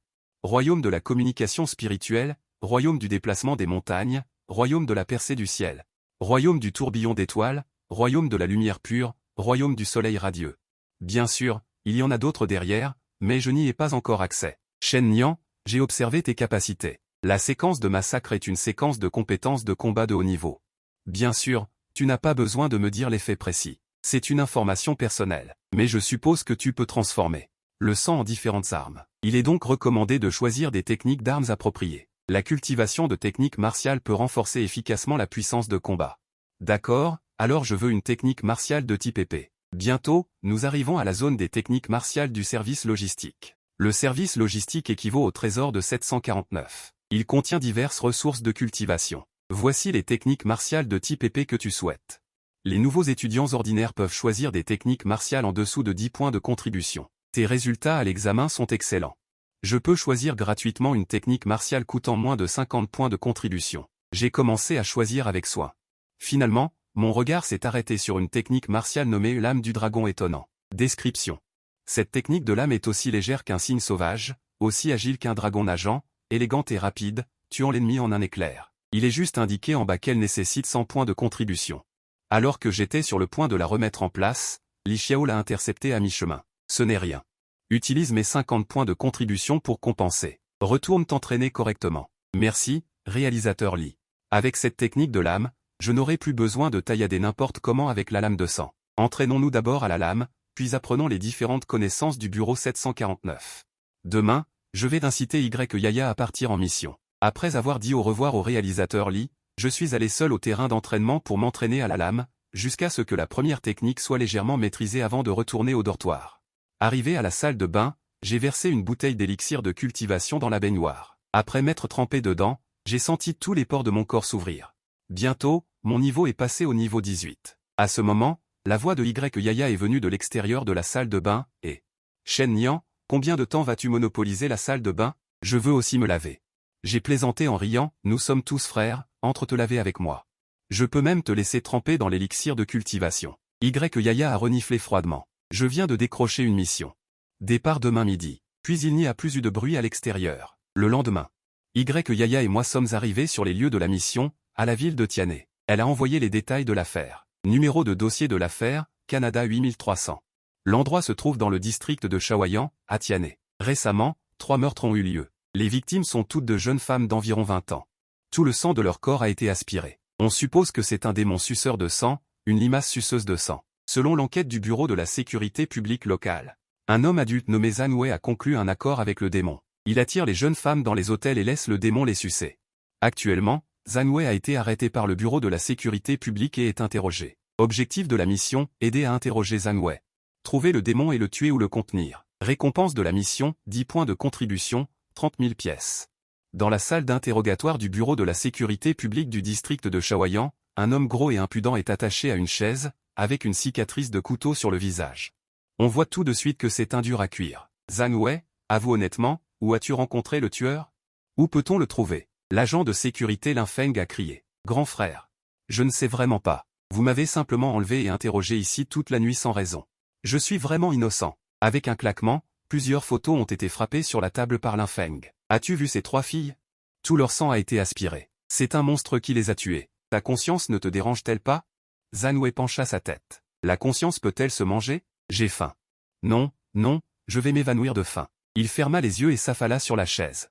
Royaume de la communication spirituelle, royaume du déplacement des montagnes, royaume de la percée du ciel, royaume du tourbillon d'étoiles, royaume de la lumière pure, royaume du soleil radieux. Bien sûr, il y en a d'autres derrière, mais je n'y ai pas encore accès. Shen Nian, j'ai observé tes capacités. La séquence de massacre est une séquence de compétences de combat de haut niveau. Bien sûr, tu n'as pas besoin de me dire les faits précis. C'est une information personnelle. Mais je suppose que tu peux transformer le sang en différentes armes. Il est donc recommandé de choisir des techniques d'armes appropriées. La cultivation de techniques martiales peut renforcer efficacement la puissance de combat. D'accord, alors je veux une technique martiale de type épée. Bientôt, nous arrivons à la zone des techniques martiales du service logistique. Le service logistique équivaut au trésor de 749. Il contient diverses ressources de cultivation. Voici les techniques martiales de type épée que tu souhaites. Les nouveaux étudiants ordinaires peuvent choisir des techniques martiales en dessous de 10 points de contribution. Tes résultats à l'examen sont excellents. Je peux choisir gratuitement une technique martiale coûtant moins de 50 points de contribution. J'ai commencé à choisir avec soin. Finalement, mon regard s'est arrêté sur une technique martiale nommée lame du dragon étonnant. Description. Cette technique de lame est aussi légère qu'un cygne sauvage, aussi agile qu'un dragon nageant, élégante et rapide, tuant l'ennemi en un éclair. Il est juste indiqué en bas qu'elle nécessite 100 points de contribution. Alors que j'étais sur le point de la remettre en place, Li Xiao l'a intercepté à mi-chemin. Ce n'est rien. Utilise mes 50 points de contribution pour compenser. Retourne t'entraîner correctement. Merci, réalisateur Li. Avec cette technique de lame, je n'aurai plus besoin de taillader n'importe comment avec la lame de sang. Entraînons-nous d'abord à la lame, puis apprenons les différentes connaissances du bureau 749. Demain, je vais inciter Y Yaya à partir en mission. Après avoir dit au revoir au réalisateur Li, je suis allé seul au terrain d'entraînement pour m'entraîner à la lame, jusqu'à ce que la première technique soit légèrement maîtrisée avant de retourner au dortoir. Arrivé à la salle de bain, j'ai versé une bouteille d'élixir de cultivation dans la baignoire. Après m'être trempé dedans, j'ai senti tous les pores de mon corps s'ouvrir. Bientôt, mon niveau est passé au niveau 18. À ce moment, la voix de Y Yaya est venue de l'extérieur de la salle de bain, et « Shen Nian, combien de temps vas-tu monopoliser la salle de bain? Je veux aussi me laver. » J'ai plaisanté en riant, nous sommes tous frères, entre te laver avec moi. Je peux même te laisser tremper dans l'élixir de cultivation. Y Yaya a reniflé froidement. Je viens de décrocher une mission. Départ demain midi. Puis il n'y a plus eu de bruit à l'extérieur. Le lendemain, Y Yaya et moi sommes arrivés sur les lieux de la mission, à la ville de Tiané. Elle a envoyé les détails de l'affaire. Numéro de dossier de l'affaire, Canada 8300. L'endroit se trouve dans le district de Shaoyan, à Tiané. Récemment, 3 meurtres ont eu lieu. Les victimes sont toutes de jeunes femmes d'environ 20 ans. Tout le sang de leur corps a été aspiré. On suppose que c'est un démon suceur de sang, une limace suceuse de sang. Selon l'enquête du bureau de la sécurité publique locale, un homme adulte nommé Zhang Wei a conclu un accord avec le démon. Il attire les jeunes femmes dans les hôtels et laisse le démon les sucer. Actuellement, Zhang Wei a été arrêté par le bureau de la sécurité publique et est interrogé. Objectif de la mission, aider à interroger Zhang Wei. Trouver le démon et le tuer ou le contenir. Récompense de la mission, 10 points de contribution, 30 000 pièces. Dans la salle d'interrogatoire du bureau de la sécurité publique du district de Shaoyan, un homme gros et impudent est attaché à une chaise, avec une cicatrice de couteau sur le visage. On voit tout de suite que c'est un dur à cuire. Zhang Wei, avoue honnêtement, où as-tu rencontré le tueur? Où peut-on le trouver? L'agent de sécurité Lin Feng a crié. Grand frère. Je ne sais vraiment pas. Vous m'avez simplement enlevé et interrogé ici toute la nuit sans raison. Je suis vraiment innocent. Avec un claquement, plusieurs photos ont été frappées sur la table par Linfeng. As-tu vu ces 3 filles? Tout leur sang a été aspiré. C'est un monstre qui les a tuées. Ta conscience ne te dérange-t-elle pas? Zhang Wei pencha sa tête. La conscience peut-elle se manger? J'ai faim. Non, non, je vais m'évanouir de faim. Il ferma les yeux et s'affala sur la chaise.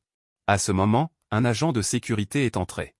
À ce moment, un agent de sécurité est entré.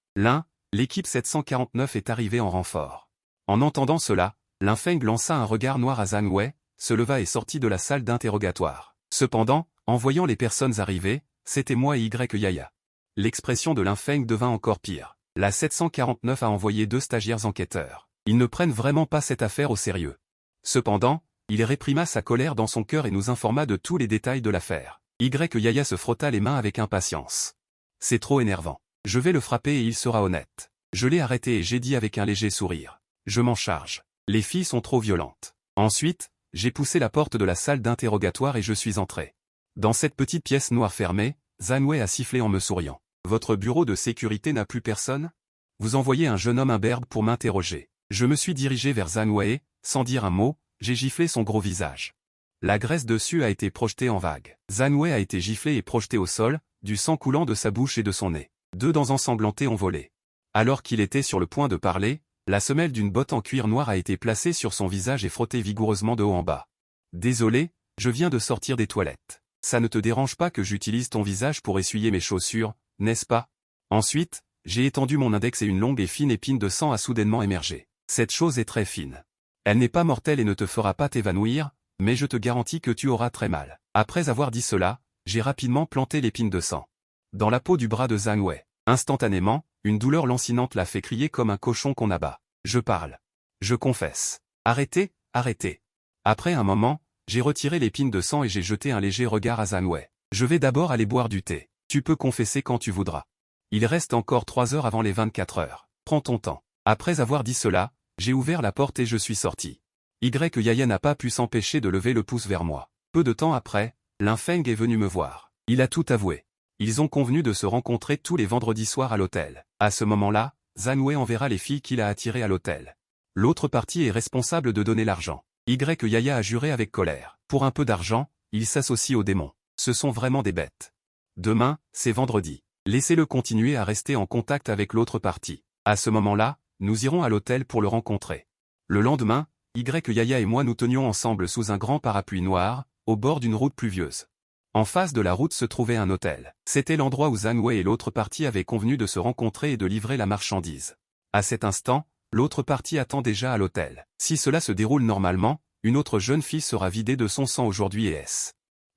L'équipe 749 est arrivée en renfort. En entendant cela, Linfeng lança un regard noir à Zhang Wei, se leva et sortit de la salle d'interrogatoire. Cependant, en voyant les personnes arriver, c'était moi et Yaya. L'expression de Linfeng devint encore pire. La 749 a envoyé 2 stagiaires enquêteurs. Ils ne prennent vraiment pas cette affaire au sérieux. Cependant, il réprima sa colère dans son cœur et nous informa de tous les détails de l'affaire. Yaya se frotta les mains avec impatience. C'est trop énervant. Je vais le frapper et il sera honnête. Je l'ai arrêté et j'ai dit avec un léger sourire. Je m'en charge. Les filles sont trop violentes. Ensuite, j'ai poussé la porte de la salle d'interrogatoire et je suis entré. Dans cette petite pièce noire fermée, Zhang Wei a sifflé en me souriant. Votre bureau de sécurité n'a plus personne? Vous envoyez un jeune homme imberbe pour m'interroger. Je me suis dirigé vers Zhang Wei, sans dire un mot, j'ai giflé son gros visage. La graisse dessus a été projetée en vagues. Zhang Wei a été giflé et projeté au sol, du sang coulant de sa bouche et de son nez. 2 dents ensanglantées ont volé. Alors qu'il était sur le point de parler, la semelle d'une botte en cuir noir a été placée sur son visage et frottée vigoureusement de haut en bas. Désolé, je viens de sortir des toilettes. Ça ne te dérange pas que j'utilise ton visage pour essuyer mes chaussures, n'est-ce pas? Ensuite, j'ai étendu mon index et une longue et fine épine de sang a soudainement émergé. Cette chose est très fine. Elle n'est pas mortelle et ne te fera pas t'évanouir, mais je te garantis que tu auras très mal. Après avoir dit cela, j'ai rapidement planté l'épine de sang dans la peau du bras de Zhang Wei. Instantanément, une douleur lancinante l'a fait crier comme un cochon qu'on abat. Je parle. Je confesse. Arrêtez, arrêtez. Après un moment, j'ai retiré l'épine de sang et j'ai jeté un léger regard à Zhang Wei. Je vais d'abord aller boire du thé. Tu peux confesser quand tu voudras. Il reste encore 3 heures avant les 24 heures. Prends ton temps. Après avoir dit cela, j'ai ouvert la porte et je suis sorti. Yaya n'a pas pu s'empêcher de lever le pouce vers moi. Peu de temps après, Linfeng est venu me voir. Il a tout avoué. Ils ont convenu de se rencontrer tous les vendredis soirs à l'hôtel. À ce moment-là, Zhang Wei enverra les filles qu'il a attirées à l'hôtel. L'autre partie est responsable de donner l'argent. Yaya a juré avec colère. Pour un peu d'argent, il s'associe aux démons. Ce sont vraiment des bêtes. Demain, c'est vendredi. Laissez-le continuer à rester en contact avec l'autre partie. À ce moment-là, nous irons à l'hôtel pour le rencontrer. Le lendemain, Yaya et moi nous tenions ensemble sous un grand parapluie noir, au bord d'une route pluvieuse. En face de la route se trouvait un hôtel. C'était l'endroit où Zhang Wei et l'autre partie avaient convenu de se rencontrer et de livrer la marchandise. À cet instant, l'autre partie attend déjà à l'hôtel. Si cela se déroule normalement, une autre jeune fille sera vidée de son sang aujourd'hui et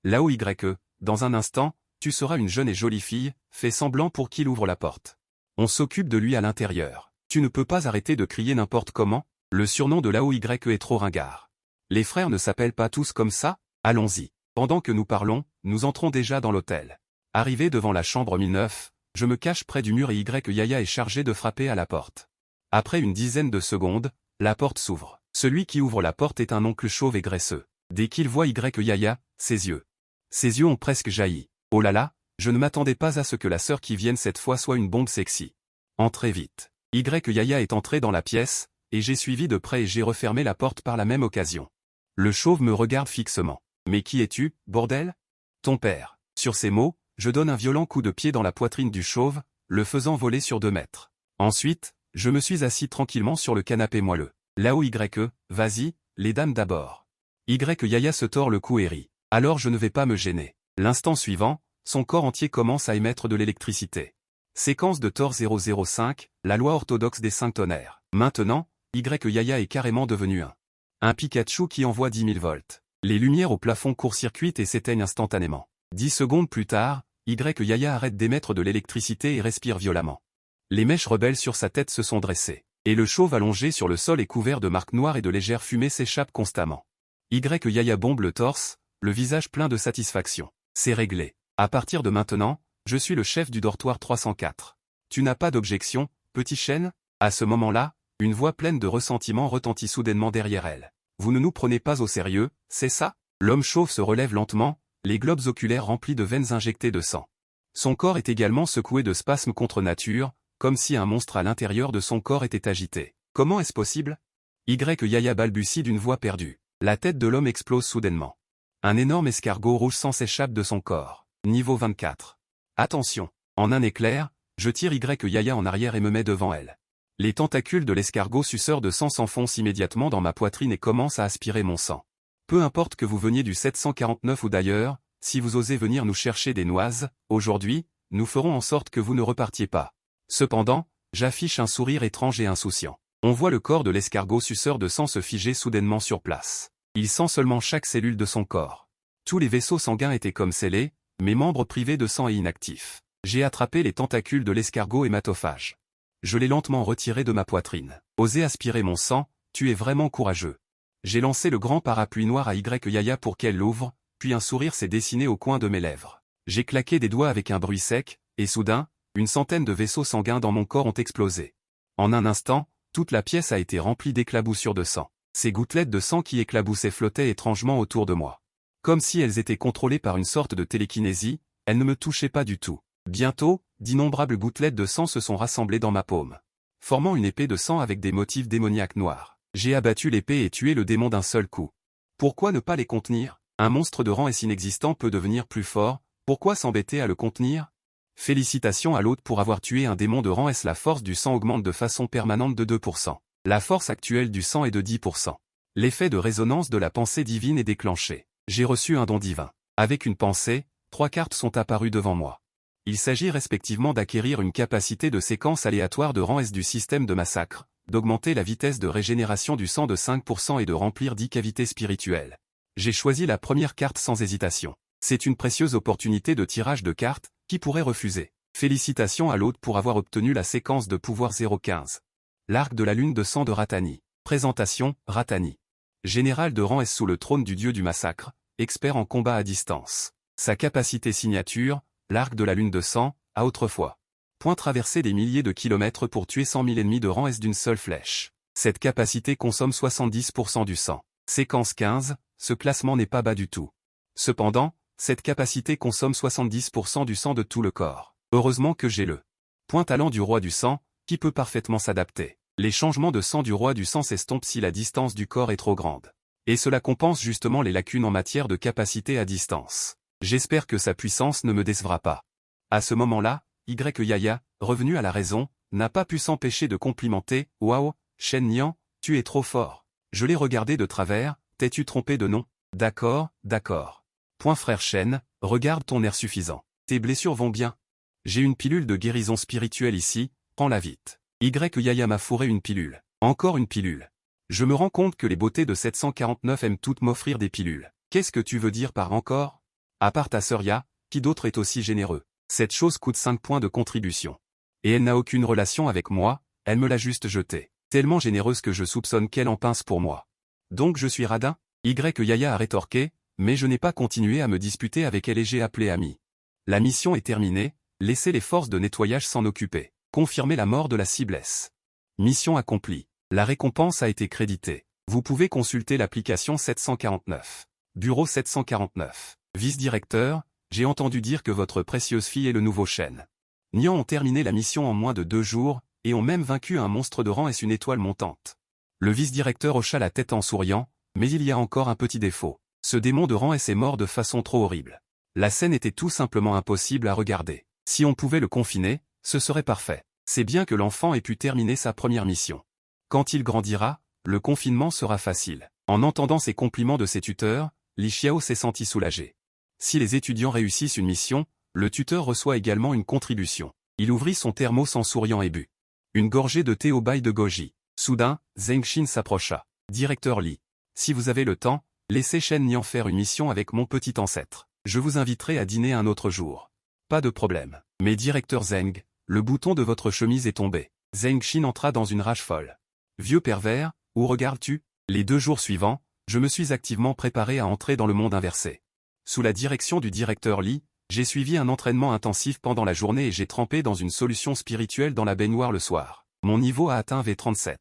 Là-haut dans un instant, tu seras une jeune et jolie fille, fais semblant pour qu'il ouvre la porte. On s'occupe de lui à l'intérieur. Tu ne peux pas arrêter de crier n'importe comment, le surnom de Lao Ye est trop ringard. Les frères ne s'appellent pas tous comme ça, allons-y. Pendant que nous parlons, nous entrons déjà dans l'hôtel. Arrivé devant la chambre 1009, je me cache près du mur et Yaya est chargé de frapper à la porte. Après une dizaine de secondes, la porte s'ouvre. Celui qui ouvre la porte est un oncle chauve et graisseux. Dès qu'il voit Yaya, ses yeux ont presque jailli. Oh là là, je ne m'attendais pas à ce que la sœur qui vienne cette fois soit une bombe sexy. Entrez vite. Yaya est entré dans la pièce, et j'ai suivi de près et j'ai refermé la porte par la même occasion. Le chauve me regarde fixement. Mais qui es-tu, bordel? Ton père. Sur ces mots, je donne un violent coup de pied dans la poitrine du chauve, le faisant voler sur 2 mètres. Ensuite, je me suis assis tranquillement sur le canapé moelleux. Là-haut vas-y, les dames d'abord. Yaya se tord le cou et rit. Alors je ne vais pas me gêner. L'instant suivant, son corps entier commence à émettre de l'électricité. Séquence de Thor 005, la loi orthodoxe des 5 tonnerres. Maintenant, Yaya est carrément devenu un Pikachu qui envoie 10 000 volts. Les lumières au plafond court-circuitent et s'éteignent instantanément. 10 secondes plus tard, Yaya arrête d'émettre de l'électricité et respire violemment. Les mèches rebelles sur sa tête se sont dressées. Et le chauve allongé sur le sol est couvert de marques noires et de légères fumées s'échappent constamment. Yaya bombe le torse, le visage plein de satisfaction. C'est réglé. À partir de maintenant, je suis le chef du dortoir 304. Tu n'as pas d'objection, petit chêne? À ce moment-là, une voix pleine de ressentiment retentit soudainement derrière elle. Vous ne nous prenez pas au sérieux, c'est ça? L'homme chauve se relève lentement, les globes oculaires remplis de veines injectées de sang. Son corps est également secoué de spasmes contre nature, comme si un monstre à l'intérieur de son corps était agité. Comment est-ce possible? Yaya balbutie d'une voix perdue. La tête de l'homme explose soudainement. Un énorme escargot rouge sang s'échappe de son corps. Niveau 24. Attention. En un éclair, je tire Yaya en arrière et me mets devant elle. Les tentacules de l'escargot suceur de sang s'enfoncent immédiatement dans ma poitrine et commencent à aspirer mon sang. Peu importe que vous veniez du 749 ou d'ailleurs, si vous osez venir nous chercher des noises, aujourd'hui, nous ferons en sorte que vous ne repartiez pas. Cependant, j'affiche un sourire étrange et insouciant. On voit le corps de l'escargot suceur de sang se figer soudainement sur place. Il sent seulement chaque cellule de son corps. Tous les vaisseaux sanguins étaient comme scellés, mes membres privés de sang et inactifs. J'ai attrapé les tentacules de l'escargot hématophage. Je l'ai lentement retiré de ma poitrine. Oser aspirer mon sang, tu es vraiment courageux. J'ai lancé le grand parapluie noir à Yaya pour qu'elle l'ouvre, puis un sourire s'est dessiné au coin de mes lèvres. J'ai claqué des doigts avec un bruit sec, et soudain, une centaine de vaisseaux sanguins dans mon corps ont explosé. En un instant, toute la pièce a été remplie d'éclaboussures de sang. Ces gouttelettes de sang qui éclaboussaient flottaient étrangement autour de moi. Comme si elles étaient contrôlées par une sorte de télékinésie, elles ne me touchaient pas du tout. Bientôt, d'innombrables gouttelettes de sang se sont rassemblées dans ma paume, formant une épée de sang avec des motifs démoniaques noirs. J'ai abattu l'épée et tué le démon d'un seul coup. Pourquoi ne pas les contenir? Un monstre de rang S inexistant peut devenir plus fort, pourquoi s'embêter à le contenir? Félicitations à l'hôte pour avoir tué un démon de rang S. La force du sang augmente de façon permanente de 2%. La force actuelle du sang est de 10%. L'effet de résonance de la pensée divine est déclenché. J'ai reçu un don divin. Avec une pensée, 3 cartes sont apparues devant moi. Il s'agit respectivement d'acquérir une capacité de séquence aléatoire de rang S du système de massacre, d'augmenter la vitesse de régénération du sang de 5% et de remplir 10 cavités spirituelles. J'ai choisi la première carte sans hésitation. C'est une précieuse opportunité de tirage de cartes, qui pourrait refuser? Félicitations à l'hôte pour avoir obtenu la séquence de pouvoir 015. L'arc de la lune de sang de Ratani. Présentation, Ratani. Général de rang S sous le trône du dieu du massacre, expert en combat à distance. Sa capacité signature, l'arc de la lune de sang, à autrefois. Point traverser des milliers de kilomètres pour tuer 100 000 ennemis de rang S d'une seule flèche. Cette capacité consomme 70% du sang. Séquence 15, ce classement n'est pas bas du tout. Cependant, cette capacité consomme 70% du sang de tout le corps. Heureusement que j'ai le point talent du roi du sang, qui peut parfaitement s'adapter. Les changements de sang du roi du sang s'estompent si la distance du corps est trop grande. Et cela compense justement les lacunes en matière de capacité à distance. J'espère que sa puissance ne me décevra pas. À ce moment-là, Yaya, revenu à la raison, n'a pas pu s'empêcher de complimenter. Waouh, Shen Nian, tu es trop fort. Je l'ai regardé de travers, t'es-tu trompé de nom? D'accord, d'accord. Point frère Shen, regarde ton air suffisant. Tes blessures vont bien. J'ai une pilule de guérison spirituelle ici, prends-la vite. Yaya m'a fourré une pilule. Encore une pilule. Je me rends compte que les beautés de 749 aiment toutes m'offrir des pilules. Qu'est-ce que tu veux dire par encore? À part ta sœur Ya, qui d'autre est aussi généreux? Cette chose coûte 5 points de contribution. Et elle n'a aucune relation avec moi, elle me l'a juste jetée. Tellement généreuse que je soupçonne qu'elle en pince pour moi. Donc je suis radin? Yaya a rétorqué, mais je n'ai pas continué à me disputer avec elle et j'ai appelé ami. La mission est terminée, laissez les forces de nettoyage s'en occuper. Confirmer la mort de la ciblesse. Mission accomplie. La récompense a été créditée. Vous pouvez consulter l'application 749. Bureau 749. Vice-directeur, j'ai entendu dire que votre précieuse fille est le nouveau Shen Nian ont terminé la mission en moins de 2 jours, et ont même vaincu un monstre de rang S une étoile montante. Le vice-directeur hocha la tête en souriant, mais il y a encore un petit défaut. Ce démon de rang S est mort de façon trop horrible. La scène était tout simplement impossible à regarder. Si on pouvait le confiner, ce serait parfait. C'est bien que l'enfant ait pu terminer sa première mission. Quand il grandira, le confinement sera facile. En entendant ces compliments de ses tuteurs, Li Xiao s'est senti soulagé. Si les étudiants réussissent une mission, le tuteur reçoit également une contribution. Il ouvrit son thermos en souriant et but une gorgée de thé au bail de goji. Soudain, Zheng Xin s'approcha. Directeur Li, si vous avez le temps, laissez Shen Nian faire une mission avec mon petit ancêtre. Je vous inviterai à dîner un autre jour. Pas de problème. Mais directeur Zheng, le bouton de votre chemise est tombé. Zheng Xin entra dans une rage folle. Vieux pervers, où regardes-tu? Les 2 jours suivants, je me suis activement préparé à entrer dans le monde inversé. Sous la direction du directeur Li, j'ai suivi un entraînement intensif pendant la journée et j'ai trempé dans une solution spirituelle dans la baignoire le soir. Mon niveau a atteint V37.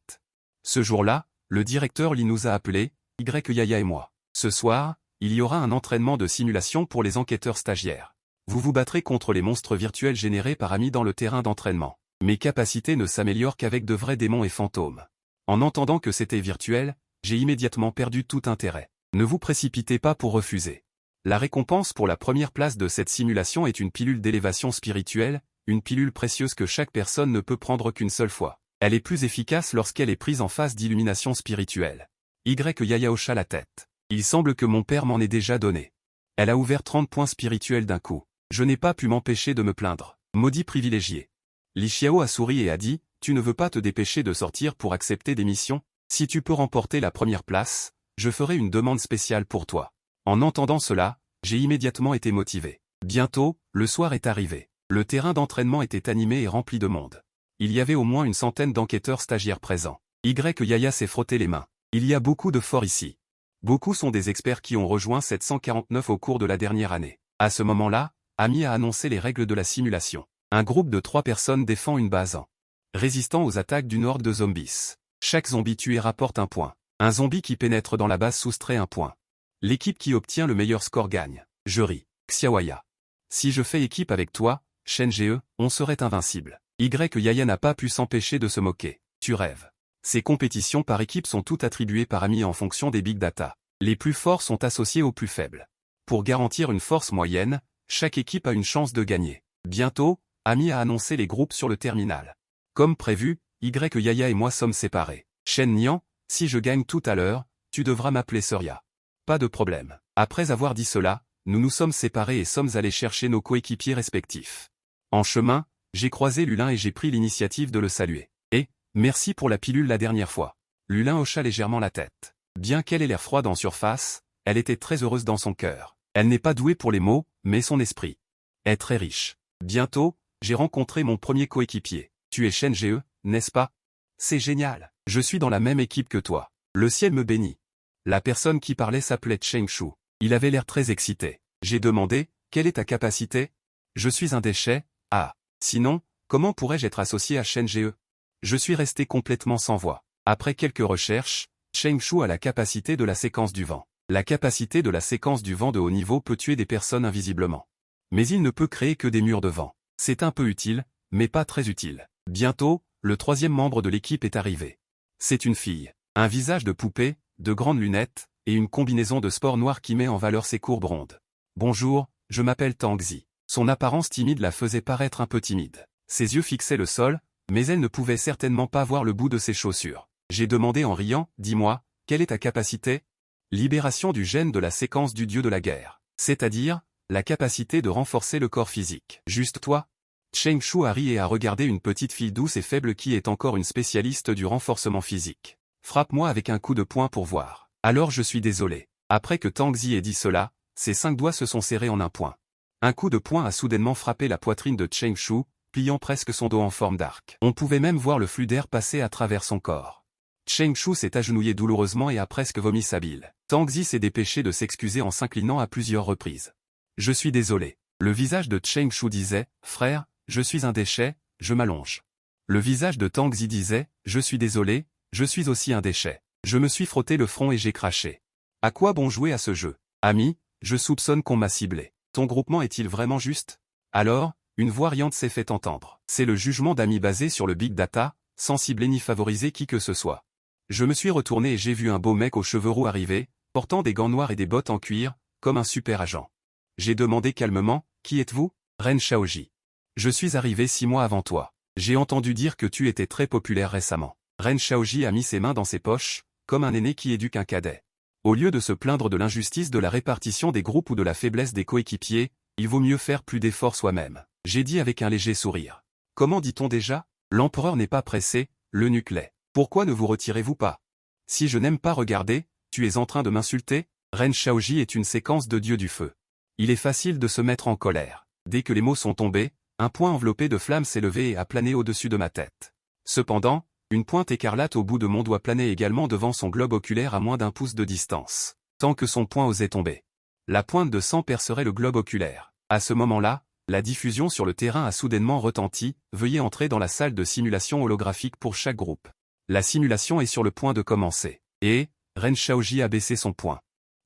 Ce jour-là, le directeur Li nous a appelés, Yaya et moi. Ce soir, il y aura un entraînement de simulation pour les enquêteurs stagiaires. Vous vous battrez contre les monstres virtuels générés par Ami dans le terrain d'entraînement. Mes capacités ne s'améliorent qu'avec de vrais démons et fantômes. En entendant que c'était virtuel, j'ai immédiatement perdu tout intérêt. Ne vous précipitez pas pour refuser. La récompense pour la première place de cette simulation est une pilule d'élévation spirituelle, une pilule précieuse que chaque personne ne peut prendre qu'une seule fois. Elle est plus efficace lorsqu'elle est prise en phase d'illumination spirituelle. Yaya hocha la tête. Il semble que mon père m'en ait déjà donné. Elle a ouvert 30 points spirituels d'un coup. Je n'ai pas pu m'empêcher de me plaindre. Maudit privilégié. Li Xiao a souri et a dit, tu ne veux pas te dépêcher de sortir pour accepter des missions? Si tu peux remporter la première place, je ferai une demande spéciale pour toi. En entendant cela, j'ai immédiatement été motivé. Bientôt, le soir est arrivé. Le terrain d'entraînement était animé et rempli de monde. Il y avait au moins une centaine d'enquêteurs stagiaires présents. Yaya s'est frotté les mains. Il y a beaucoup de forts ici. Beaucoup sont des experts qui ont rejoint 749 au cours de la dernière année. À ce moment-là, Ami a annoncé les règles de la simulation. Un groupe de 3 personnes défend une base en résistant aux attaques d'une horde de zombies. Chaque zombie tué rapporte un point. Un zombie qui pénètre dans la base soustrait un point. L'équipe qui obtient le meilleur score gagne. Je ris. Xiaoya. Si je fais équipe avec toi, Shen Ge, on serait invincible. Yaya n'a pas pu s'empêcher de se moquer. Tu rêves. Ces compétitions par équipe sont toutes attribuées par Ami en fonction des big data. Les plus forts sont associés aux plus faibles. Pour garantir une force moyenne, chaque équipe a une chance de gagner. Bientôt, Ami a annoncé les groupes sur le terminal. Comme prévu, Yaya et moi sommes séparés. Shen Nian, si je gagne tout à l'heure, tu devras m'appeler Surya. Pas de problème. Après avoir dit cela, nous nous sommes séparés et sommes allés chercher nos coéquipiers respectifs. En chemin, j'ai croisé Lulin et j'ai pris l'initiative de le saluer. Et, merci pour la pilule la dernière fois. Lulin hocha légèrement la tête. Bien qu'elle ait l'air froide en surface, elle était très heureuse dans son cœur. Elle n'est pas douée pour les mots, mais son esprit est très riche. Bientôt, j'ai rencontré mon premier coéquipier. Tu es Shen Ge, n'est-ce pas? C'est génial. Je suis dans la même équipe que toi. Le ciel me bénit. La personne qui parlait s'appelait Cheng Shu. Il avait l'air très excité. J'ai demandé, quelle est ta capacité? Je suis un déchet. Ah. Sinon, comment pourrais-je être associé à Shen Ge? Je suis resté complètement sans voix. Après quelques recherches, Cheng Shu a la capacité de la séquence du vent. La capacité de la séquence du vent de haut niveau peut tuer des personnes invisiblement. Mais il ne peut créer que des murs de vent. C'est un peu utile, mais pas très utile. Bientôt, le 3e membre de l'équipe est arrivé. C'est une fille. Un visage de poupée, de grandes lunettes, et une combinaison de sport noir qui met en valeur ses courbes rondes. Bonjour, je m'appelle Tangzi. Son apparence timide la faisait paraître un peu timide. Ses yeux fixaient le sol, mais elle ne pouvait certainement pas voir le bout de ses chaussures. J'ai demandé en riant, dis-moi, quelle est ta capacité? Libération du gène de la séquence du dieu de la guerre. C'est-à-dire, la capacité de renforcer le corps physique. Juste toi? Cheng Shu a ri et a regardé une petite fille douce et faible qui est encore une spécialiste du renforcement physique. Frappe-moi avec un coup de poing pour voir. Alors je suis désolé. Après que Tangzi ait dit cela, ses 5 doigts se sont serrés en un point. Un coup de poing a soudainement frappé la poitrine de Cheng Shu, pliant presque son dos en forme d'arc. On pouvait même voir le flux d'air passer à travers son corps. Cheng Shu s'est agenouillé douloureusement et a presque vomi sa bile. Tangzi s'est dépêché de s'excuser en s'inclinant à plusieurs reprises. Je suis désolé. Le visage de Cheng Shu disait, frère, je suis un déchet, je m'allonge. Le visage de Tangzi disait, je suis désolé, je suis aussi un déchet. Je me suis frotté le front et j'ai craché. À quoi bon jouer à ce jeu? Ami, je soupçonne qu'on m'a ciblé. Ton groupement est-il vraiment juste? Alors, une voix riante s'est fait entendre. C'est le jugement d'Ami basé sur le big data, sans cibler ni favoriser qui que ce soit. Je me suis retourné et j'ai vu un beau mec aux cheveux roux arriver, portant des gants noirs et des bottes en cuir, comme un super agent. J'ai demandé calmement, qui êtes-vous? Ren Shaoji. Je suis arrivé 6 mois avant toi. J'ai entendu dire que tu étais très populaire récemment. Ren Shaoji a mis ses mains dans ses poches, comme un aîné qui éduque un cadet. Au lieu de se plaindre de l'injustice de la répartition des groupes ou de la faiblesse des coéquipiers, il vaut mieux faire plus d'efforts soi-même. J'ai dit avec un léger sourire. Comment dit-on déjà? L'empereur n'est pas pressé, l'eunuque l'est. Pourquoi ne vous retirez-vous pas? Si je n'aime pas regarder, tu es en train de m'insulter? Ren Shaoji est une séquence de dieu du feu. Il est facile de se mettre en colère. Dès que les mots sont tombés, un point enveloppé de flammes s'est levé et a plané au-dessus de ma tête. Cependant, une pointe écarlate au bout de mon doigt planait également devant son globe oculaire à moins d'1 pouce de distance. Tant que son poing osait tomber. La pointe de sang percerait le globe oculaire. À ce moment-là, la diffusion sur le terrain a soudainement retenti, veuillez entrer dans la salle de simulation holographique pour chaque groupe. La simulation est sur le point de commencer. Et, Ren Shaoji a baissé son poing.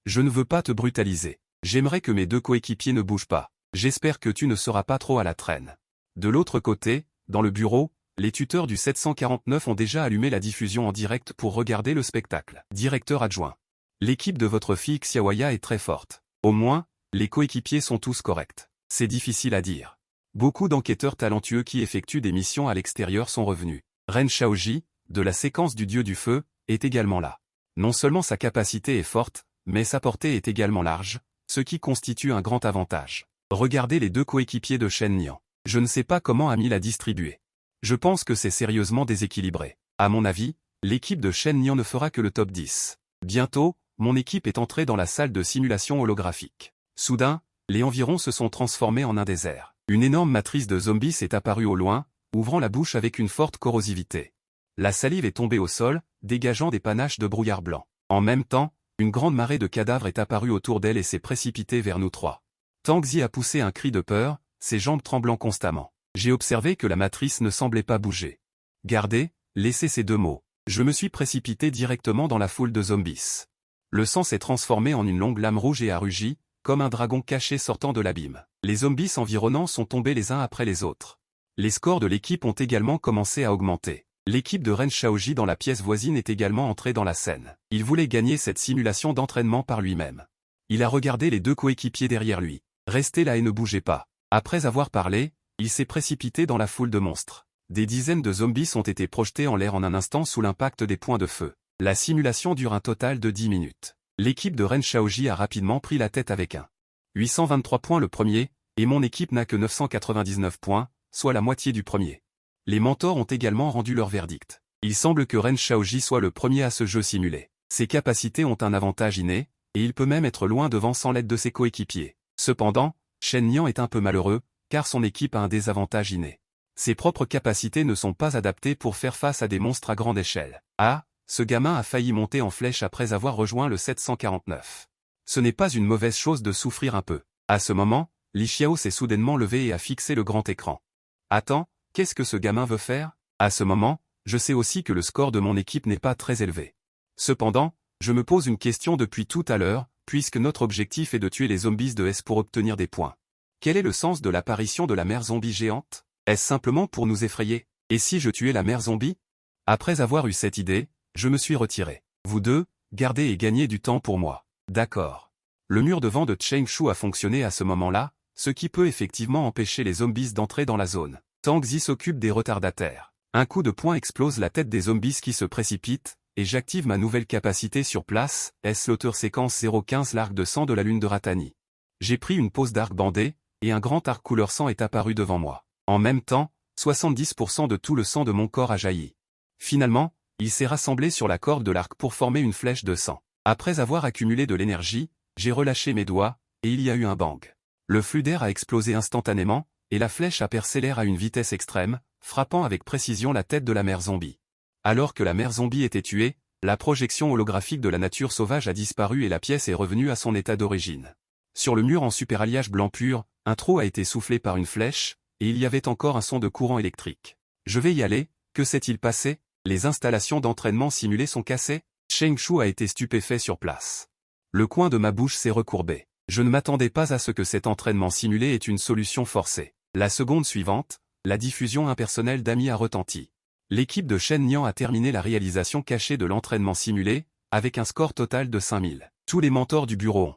Je ne veux pas te brutaliser. J'aimerais que mes 2 coéquipiers ne bougent pas. J'espère que tu ne seras pas trop à la traîne. De l'autre côté, dans le bureau, Les tuteurs du 749 ont déjà allumé la diffusion en direct pour regarder le spectacle. Directeur adjoint. L'équipe de votre fille Xiaoya est très forte. Au moins, les coéquipiers sont tous corrects. C'est difficile à dire. Beaucoup d'enquêteurs talentueux qui effectuent des missions à l'extérieur sont revenus. Ren Shaoji, de la séquence du dieu du feu, est également là. Non seulement sa capacité est forte, mais sa portée est également large, ce qui constitue un grand avantage. Regardez les deux coéquipiers de Shen Nian. Je ne sais pas comment Ami l'a distribué. Je pense que c'est sérieusement déséquilibré. À mon avis, l'équipe de Shen Nian ne fera que le top 10. Bientôt, mon équipe est entrée dans la salle de simulation holographique. Soudain, les environs se sont transformés en un désert. Une énorme matrice de zombies s'est apparue au loin, ouvrant la bouche avec une forte corrosivité. La salive est tombée au sol, dégageant des panaches de brouillard blanc. En même temps, une grande marée de cadavres est apparue autour d'elle et s'est précipitée vers nous trois. Tang Zi a poussé un cri de peur, ses jambes tremblant constamment. J'ai observé que la matrice ne semblait pas bouger. Gardez, laissez ces deux mots. Je me suis précipité directement dans la foule de zombies. Le sang s'est transformé en une longue lame rouge et a rugi, comme un dragon caché sortant de l'abîme. Les zombies environnants sont tombés les uns après les autres. Les scores de l'équipe ont également commencé à augmenter. L'équipe de Ren Shaoji dans la pièce voisine est également entrée dans la scène. Il voulait gagner cette simulation d'entraînement par lui-même. Il a regardé les deux coéquipiers derrière lui. Restez là et ne bougez pas. Après avoir parlé, il s'est précipité dans la foule de monstres. Des dizaines de zombies ont été projetés en l'air en un instant sous l'impact des points de feu. La simulation dure un total de 10 minutes. L'équipe de Ren Shaoji a rapidement pris la tête avec un 823 points le premier, et mon équipe n'a que 999 points, soit la moitié du premier. Les mentors ont également rendu leur verdict. Il semble que Ren Shaoji soit le premier à ce jeu simulé. Ses capacités ont un avantage inné, et il peut même être loin devant sans l'aide de ses coéquipiers. Cependant, Shen Nian est un peu malheureux, car son équipe a un désavantage inné. Ses propres capacités ne sont pas adaptées pour faire face à des monstres à grande échelle. Ah, ce gamin a failli monter en flèche après avoir rejoint le 749. Ce n'est pas une mauvaise chose de souffrir un peu. À ce moment, Li Xiao s'est soudainement levé et a fixé le grand écran. Attends, qu'est-ce que ce gamin veut faire? À ce moment, je sais aussi que le score de mon équipe n'est pas très élevé. Cependant, je me pose une question depuis tout à l'heure, puisque notre objectif est de tuer les zombies de S pour obtenir des points. Quel est le sens de l'apparition de la mère zombie géante? Est-ce simplement pour nous effrayer? Et si je tuais la mère zombie? Après avoir eu cette idée, je me suis retiré. Vous deux, gardez et gagnez du temps pour moi. D'accord. Le mur de vent de Cheng Shu a fonctionné à ce moment-là, ce qui peut effectivement empêcher les zombies d'entrer dans la zone. Tang Zi s'occupe des retardataires. Un coup de poing explose la tête des zombies qui se précipitent, et j'active ma nouvelle capacité sur place, S-Slaughter séquence 015 l'arc de sang de la lune de Ratani. J'ai pris une pause d'arc bandé, et un grand arc couleur sang est apparu devant moi. En même temps, 70% de tout le sang de mon corps a jailli. Finalement, il s'est rassemblé sur la corde de l'arc pour former une flèche de sang. Après avoir accumulé de l'énergie, j'ai relâché mes doigts, et il y a eu un bang. Le flux d'air a explosé instantanément, et la flèche a percé l'air à une vitesse extrême, frappant avec précision la tête de la mère zombie. Alors que la mère zombie était tuée, la projection holographique de la nature sauvage a disparu et la pièce est revenue à son état d'origine. Sur le mur en superalliage blanc pur, un trou a été soufflé par une flèche, et il y avait encore un son de courant électrique. Je vais y aller, que s'est-il passé? Les installations d'entraînement simulées sont cassées? Cheng Shu a été stupéfait sur place. Le coin de ma bouche s'est recourbé. Je ne m'attendais pas à ce que cet entraînement simulé ait une solution forcée. La seconde suivante, la diffusion impersonnelle d'Ami a retenti. L'équipe de Shen Nian a terminé la réalisation cachée de l'entraînement simulé, avec un score total de 5000. Tous les mentors du bureau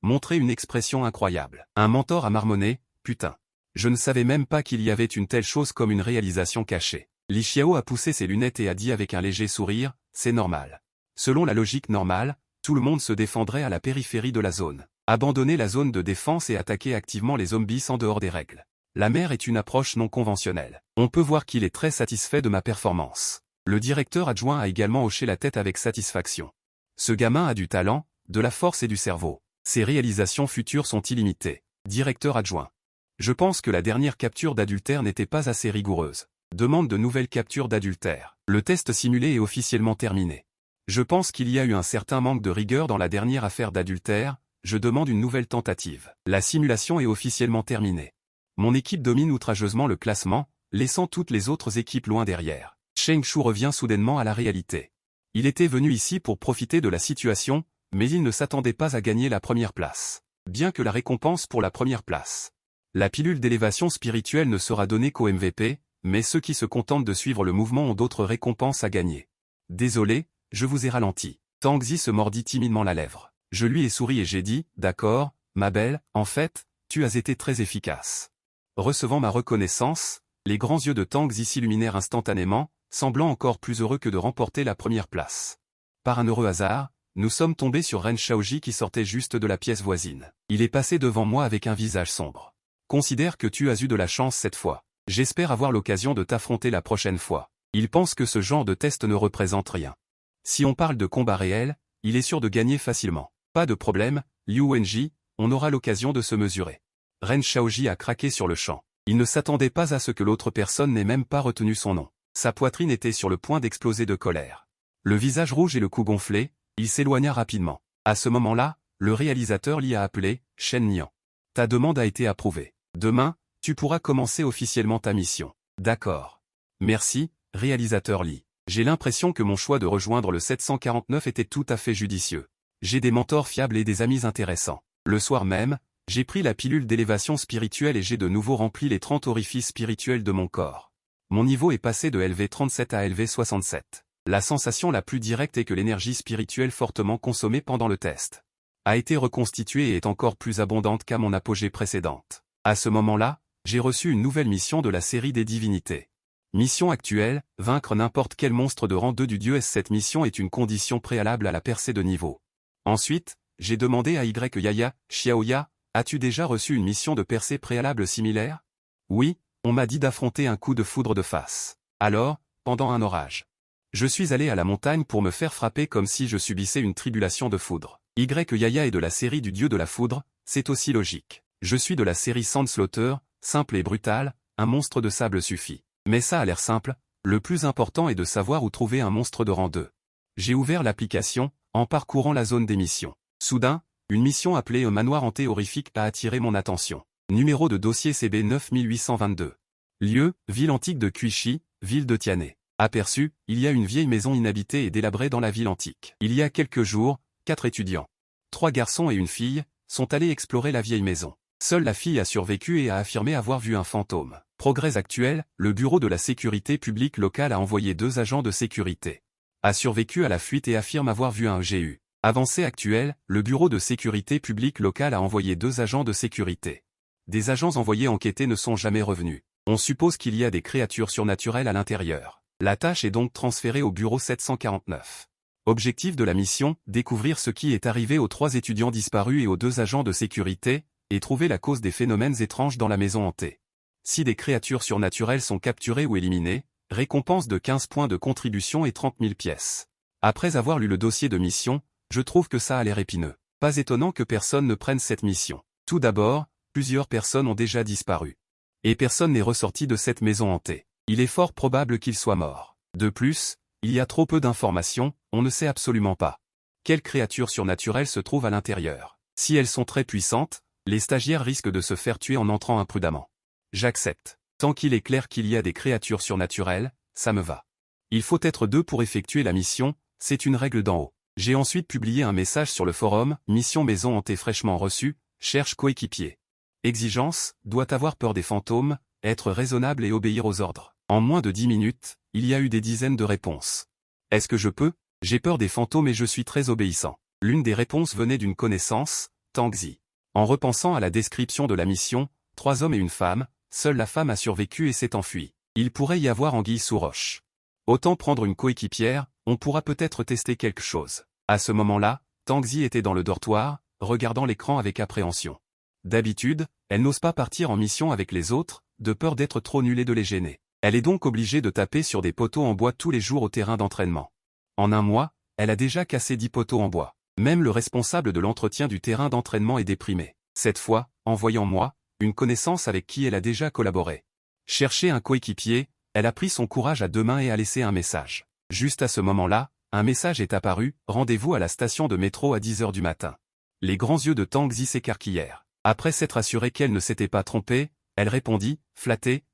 ont montré une expression incroyable. Un mentor a marmonné, putain. Je ne savais même pas qu'il y avait une telle chose comme une réalisation cachée. Li Xiao a poussé ses lunettes et a dit avec un léger sourire, c'est normal. Selon la logique normale, tout le monde se défendrait à la périphérie de la zone. Abandonner la zone de défense et attaquer activement les zombies en dehors des règles. La mer est une approche non conventionnelle. On peut voir qu'il est très satisfait de ma performance. Le directeur adjoint a également hoché la tête avec satisfaction. Ce gamin a du talent, de la force et du cerveau. Ses réalisations futures sont illimitées. Directeur adjoint. Je pense que la dernière capture d'adultère n'était pas assez rigoureuse. Demande de nouvelles captures d'adultère. Le test simulé est officiellement terminé. Je pense qu'il y a eu un certain manque de rigueur dans la dernière affaire d'adultère, je demande une nouvelle tentative. La simulation est officiellement terminée. Mon équipe domine outrageusement le classement, laissant toutes les autres équipes loin derrière. Cheng Shu revient soudainement à la réalité. Il était venu ici pour profiter de la situation, mais il ne s'attendait pas à gagner la première place. Bien que la récompense pour la première place. La pilule d'élévation spirituelle ne sera donnée qu'au MVP, mais ceux qui se contentent de suivre le mouvement ont d'autres récompenses à gagner. Désolé, je vous ai ralenti. Tang Zi se mordit timidement la lèvre. Je lui ai souri et j'ai dit, d'accord, ma belle, en fait, tu as été très efficace. Recevant ma reconnaissance, les grands yeux de Tang Zi s'illuminèrent instantanément, semblant encore plus heureux que de remporter la première place. Par un heureux hasard, nous sommes tombés sur Ren Shaoji qui sortait juste de la pièce voisine. Il est passé devant moi avec un visage sombre. Considère que tu as eu de la chance cette fois. J'espère avoir l'occasion de t'affronter la prochaine fois. Il pense que ce genre de test ne représente rien. Si on parle de combat réel, il est sûr de gagner facilement. Pas de problème, Liu Wenji, on aura l'occasion de se mesurer. Ren Shaoji a craqué sur le champ. Il ne s'attendait pas à ce que l'autre personne n'ait même pas retenu son nom. Sa poitrine était sur le point d'exploser de colère. Le visage rouge et le cou gonflé, il s'éloigna rapidement. À ce moment-là, le réalisateur l'y a appelé, Shen Nian. Ta demande a été approuvée. Demain, tu pourras commencer officiellement ta mission. D'accord. Merci, réalisateur Li. J'ai l'impression que mon choix de rejoindre le 749 était tout à fait judicieux. J'ai des mentors fiables et des amis intéressants. Le soir même, j'ai pris la pilule d'élévation spirituelle et j'ai de nouveau rempli les 30 orifices spirituels de mon corps. Mon niveau est passé de LV37 à LV67. La sensation la plus directe est que l'énergie spirituelle fortement consommée pendant le test a été reconstituée et est encore plus abondante qu'à mon apogée précédente. À ce moment-là, j'ai reçu une nouvelle mission de la série des divinités. Mission actuelle, vaincre n'importe quel monstre de rang 2 du dieu S. Cette mission est une condition préalable à la percée de niveau. Ensuite, j'ai demandé à Yaya, Xiaoya, as-tu déjà reçu une mission de percée préalable similaire? Oui, on m'a dit d'affronter un coup de foudre de face. Alors, pendant un orage. Je suis allé à la montagne pour me faire frapper comme si je subissais une tribulation de foudre. Yaya est de la série du dieu de la foudre, c'est aussi logique. Je suis de la série Sandslaughter, simple et brutal, un monstre de sable suffit. Mais ça a l'air simple, le plus important est de savoir où trouver un monstre de rang 2. J'ai ouvert l'application, en parcourant la zone des missions. Soudain, une mission appelée un manoir hanté horrifique a attiré mon attention. Numéro de dossier CB 9822. Lieu, ville antique de Cuichy, ville de Tiané. Aperçu, il y a une vieille maison inhabitée et délabrée dans la ville antique. Il y a quelques jours, 4 étudiants, 3 garçons et une fille, sont allés explorer la vieille maison. Seule la fille a survécu et a affirmé avoir vu un fantôme. Progrès actuel, le bureau de la sécurité publique locale a envoyé 2 agents de sécurité. A survécu à la fuite et affirme avoir vu un GU. Avancée actuelle, le bureau de sécurité publique locale a envoyé 2 agents de sécurité. Des agents envoyés enquêter ne sont jamais revenus. On suppose qu'il y a des créatures surnaturelles à l'intérieur. La tâche est donc transférée au bureau 749. Objectif de la mission, découvrir ce qui est arrivé aux 3 étudiants disparus et aux 2 agents de sécurité, et trouver la cause des phénomènes étranges dans la maison hantée. Si des créatures surnaturelles sont capturées ou éliminées, récompense de 15 points de contribution et 30 000 pièces. Après avoir lu le dossier de mission, je trouve que ça a l'air épineux. Pas étonnant que personne ne prenne cette mission. Tout d'abord, plusieurs personnes ont déjà disparu. Et personne n'est ressorti de cette maison hantée. Il est fort probable qu'il soit mort. De plus, il y a trop peu d'informations, on ne sait absolument pas quelles créatures surnaturelles se trouvent à l'intérieur. Si elles sont très puissantes, les stagiaires risquent de se faire tuer en entrant imprudemment. J'accepte. Tant qu'il est clair qu'il y a des créatures surnaturelles, ça me va. Il faut être 2 pour effectuer la mission, c'est une règle d'en haut. J'ai ensuite publié un message sur le forum, mission maison hantée fraîchement reçue, cherche coéquipier. Exigence, doit avoir peur des fantômes, être raisonnable et obéir aux ordres. En moins de 10 minutes, il y a eu des dizaines de réponses. Est-ce que je peux? J'ai peur des fantômes et je suis très obéissant. L'une des réponses venait d'une connaissance, Tang Zi. En repensant à la description de la mission, 3 hommes et une femme, seule la femme a survécu et s'est enfuie. Il pourrait y avoir anguille sous roche. Autant prendre une coéquipière, on pourra peut-être tester quelque chose. À ce moment-là, Tang Zi était dans le dortoir, regardant l'écran avec appréhension. D'habitude, elle n'ose pas partir en mission avec les autres, de peur d'être trop nulle et de les gêner. Elle est donc obligée de taper sur des poteaux en bois tous les jours au terrain d'entraînement. En un mois, elle a déjà cassé 10 poteaux en bois. Même le responsable de l'entretien du terrain d'entraînement est déprimé. Cette fois, en voyant moi, une connaissance avec qui elle a déjà collaboré. Chercher un coéquipier, elle a pris son courage à 2 mains et a laissé un message. Juste à ce moment-là, un message est apparu, rendez-vous à la station de métro à 10 h du matin. Les grands yeux de Tang Zi s'écarquillèrent. Après s'être assurée qu'elle ne s'était pas trompée, elle répondit, flattée,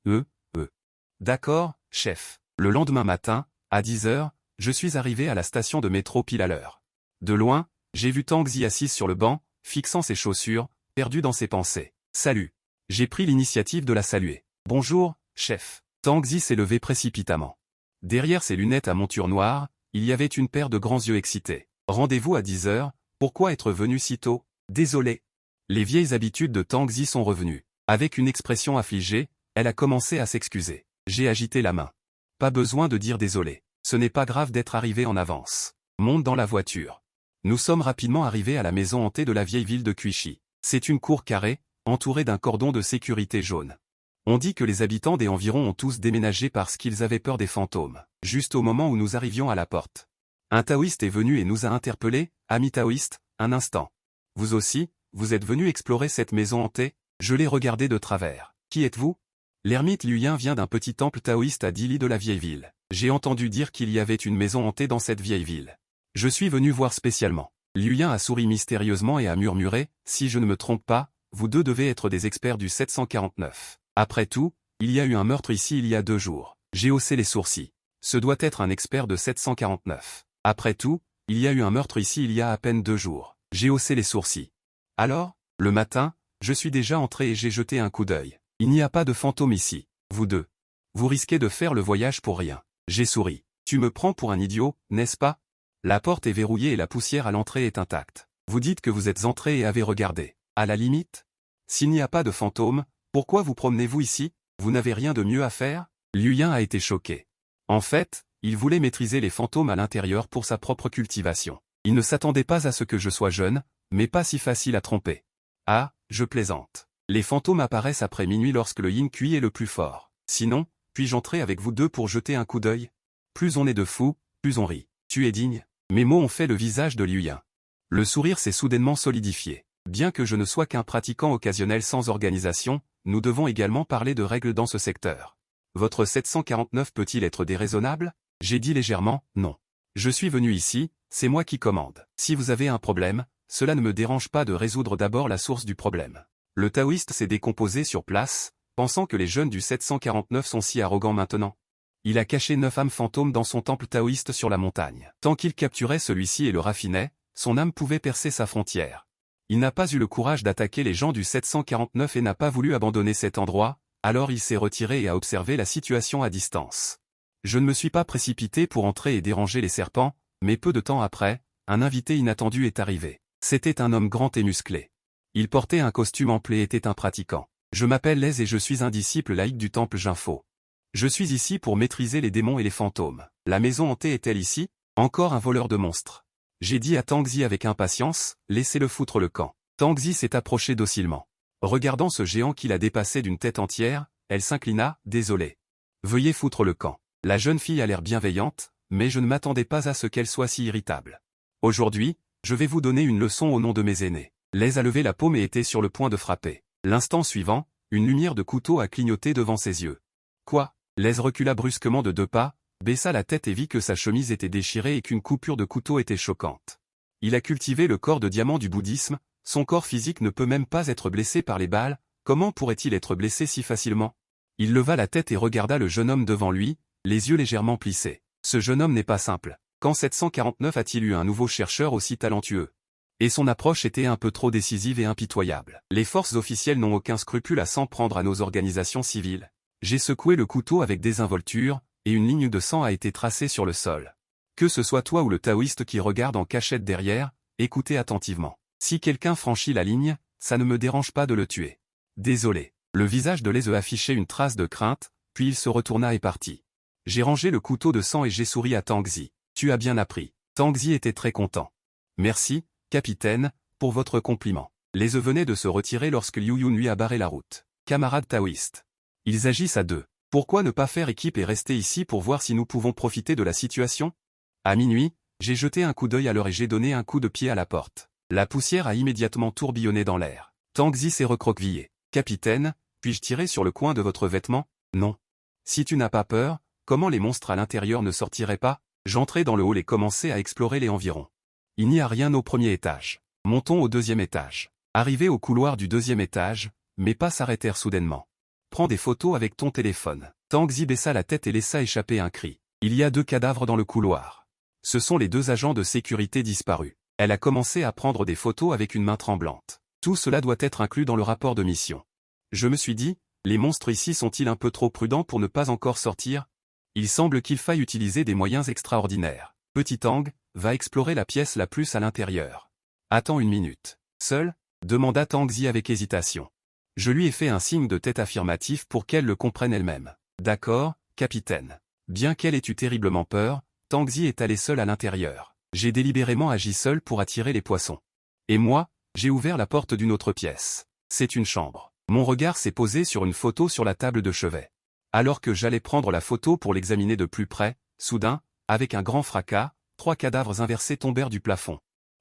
D'accord, chef. Le lendemain matin, à 10 h, je suis arrivé à la station de métro pile à l'heure. De loin, j'ai vu Tang Zi assise sur le banc, fixant ses chaussures, perdu dans ses pensées. Salut. J'ai pris l'initiative de la saluer. Bonjour, chef. Tang Zi s'est levé précipitamment. Derrière ses lunettes à monture noire, il y avait une paire de grands yeux excités. Rendez-vous à 10 heures, pourquoi être venu si tôt? Désolé. Les vieilles habitudes de Tang Zi sont revenues. Avec une expression affligée, elle a commencé à s'excuser. J'ai agité la main. Pas besoin de dire désolé. Ce n'est pas grave d'être arrivé en avance. Monte dans la voiture. Nous sommes rapidement arrivés à la maison hantée de la vieille ville de Cuichy. C'est une cour carrée, entourée d'un cordon de sécurité jaune. On dit que les habitants des environs ont tous déménagé parce qu'ils avaient peur des fantômes. Juste au moment où nous arrivions à la porte, un taoïste est venu et nous a interpellés. Ami taoïste, un instant. Vous aussi, vous êtes venu explorer cette maison hantée? Je l'ai regardé de travers. Qui êtes-vous? L'ermite Luyin vient d'un petit temple taoïste à 10 li de la vieille ville. J'ai entendu dire qu'il y avait une maison hantée dans cette vieille ville. Je suis venu voir spécialement. Luyin a souri mystérieusement et a murmuré, si je ne me trompe pas, vous deux devez être des experts du 749. Après tout, il y a eu un meurtre ici il y a 2 jours. J'ai haussé les sourcils. Ce doit être un expert de 749. Après tout, il y a eu un meurtre ici il y a à peine 2 jours. J'ai haussé les sourcils. Alors, le matin, je suis déjà entré et j'ai jeté un coup d'œil. Il n'y a pas de fantôme ici. Vous deux. Vous risquez de faire le voyage pour rien. J'ai souri. Tu me prends pour un idiot, n'est-ce pas? La porte est verrouillée et la poussière à l'entrée est intacte. Vous dites que vous êtes entré et avez regardé. À la limite? S'il n'y a pas de fantôme, pourquoi vous promenez-vous ici? Vous n'avez rien de mieux à faire? Luyin a été choqué. En fait, il voulait maîtriser les fantômes à l'intérieur pour sa propre cultivation. Il ne s'attendait pas à ce que je sois jeune, mais pas si facile à tromper. Ah, je plaisante. Les fantômes apparaissent après minuit lorsque le yin kui est le plus fort. Sinon, puis-je entrer avec vous deux pour jeter un coup d'œil? Plus on est de fous, plus on rit. Tu es digne? Mes mots ont fait le visage de Luyin. Le sourire s'est soudainement solidifié. Bien que je ne sois qu'un pratiquant occasionnel sans organisation, nous devons également parler de règles dans ce secteur. Votre 749 peut-il être déraisonnable? J'ai dit légèrement, non. Je suis venu ici, c'est moi qui commande. Si vous avez un problème, cela ne me dérange pas de résoudre d'abord la source du problème. Le taoïste s'est décomposé sur place, pensant que les jeunes du 749 sont si arrogants maintenant. Il a caché 9 âmes fantômes dans son temple taoïste sur la montagne. Tant qu'il capturait celui-ci et le raffinait, son âme pouvait percer sa frontière. Il n'a pas eu le courage d'attaquer les gens du 749 et n'a pas voulu abandonner cet endroit, alors il s'est retiré et a observé la situation à distance. Je ne me suis pas précipité pour entrer et déranger les serpents, mais peu de temps après, un invité inattendu est arrivé. C'était un homme grand et musclé. Il portait un costume ample et était un pratiquant. Je m'appelle Lez et je suis un disciple laïque du temple Jinfo. Je suis ici pour maîtriser les démons et les fantômes. La maison hantée est-elle ici? Encore un voleur de monstres. J'ai dit à Tang Zi avec impatience, laissez-le foutre le camp. Tang Zi s'est approché docilement. Regardant ce géant qui la dépassait d'une tête entière, elle s'inclina, désolé. Veuillez foutre le camp. La jeune fille a l'air bienveillante, mais je ne m'attendais pas à ce qu'elle soit si irritable. Aujourd'hui, je vais vous donner une leçon au nom de mes aînés. Lez a levé la paume et était sur le point de frapper. L'instant suivant, une lumière de couteau a clignoté devant ses yeux. Quoi? Lez recula brusquement de 2 pas, baissa la tête et vit que sa chemise était déchirée et qu'une coupure de couteau était choquante. Il a cultivé le corps de diamant du bouddhisme, son corps physique ne peut même pas être blessé par les balles, comment pourrait-il être blessé si facilement? Il leva la tête et regarda le jeune homme devant lui, les yeux légèrement plissés. Ce jeune homme n'est pas simple. Quand 749 a-t-il eu un nouveau chercheur aussi talentueux? Et son approche était un peu trop décisive et impitoyable. Les forces officielles n'ont aucun scrupule à s'en prendre à nos organisations civiles. J'ai secoué le couteau avec désinvolture, et une ligne de sang a été tracée sur le sol. Que ce soit toi ou le taoïste qui regarde en cachette derrière, écoutez attentivement. Si quelqu'un franchit la ligne, ça ne me dérange pas de le tuer. Désolé. Le visage de Lez affichait une trace de crainte, puis il se retourna et partit. J'ai rangé le couteau de sang et j'ai souri à Tang Zi. Tu as bien appris. Tang Zi était très content. Merci, capitaine, pour votre compliment. Lez venait de se retirer lorsque Liu Yun lui a barré la route. Camarades taoïstes. Ils agissent à 2. Pourquoi ne pas faire équipe et rester ici pour voir si nous pouvons profiter de la situation? À minuit, j'ai jeté un coup d'œil à l'heure et j'ai donné un coup de pied à la porte. La poussière a immédiatement tourbillonné dans l'air. Tang Zi s'est recroquevillé. Capitaine, puis-je tirer sur le coin de votre vêtement? Non. Si tu n'as pas peur, comment les monstres à l'intérieur ne sortiraient pas? J'entrai dans le hall et commençai à explorer les environs. Il n'y a rien au premier étage. Montons au 2e étage. Arrivé au couloir du 2e étage, mes pas s'arrêtèrent soudainement. Prends des photos avec ton téléphone. Tang Zi baissa la tête et laissa échapper un cri. Il y a 2 cadavres dans le couloir. Ce sont les 2 agents de sécurité disparus. Elle a commencé à prendre des photos avec une main tremblante. Tout cela doit être inclus dans le rapport de mission. Je me suis dit, Les monstres ici sont-ils un peu trop prudents pour ne pas encore sortir? Il semble qu'il faille utiliser des moyens extraordinaires. Petit Tang, va explorer la pièce la plus à l'intérieur. Attends une minute. Seul? Demanda Tangzi avec hésitation. Je lui ai fait un signe de tête affirmatif pour qu'elle le comprenne elle-même. D'accord, capitaine. Bien qu'elle ait eu terriblement peur, Tangzi est allé seul à l'intérieur. J'ai délibérément agi seul pour attirer les poissons. Et moi, j'ai ouvert la porte d'une autre pièce. C'est une chambre. Mon regard s'est posé sur une photo sur la table de chevet. Alors que j'allais prendre la photo pour l'examiner de plus près, soudain, avec un grand fracas, 3 cadavres inversés tombèrent du plafond.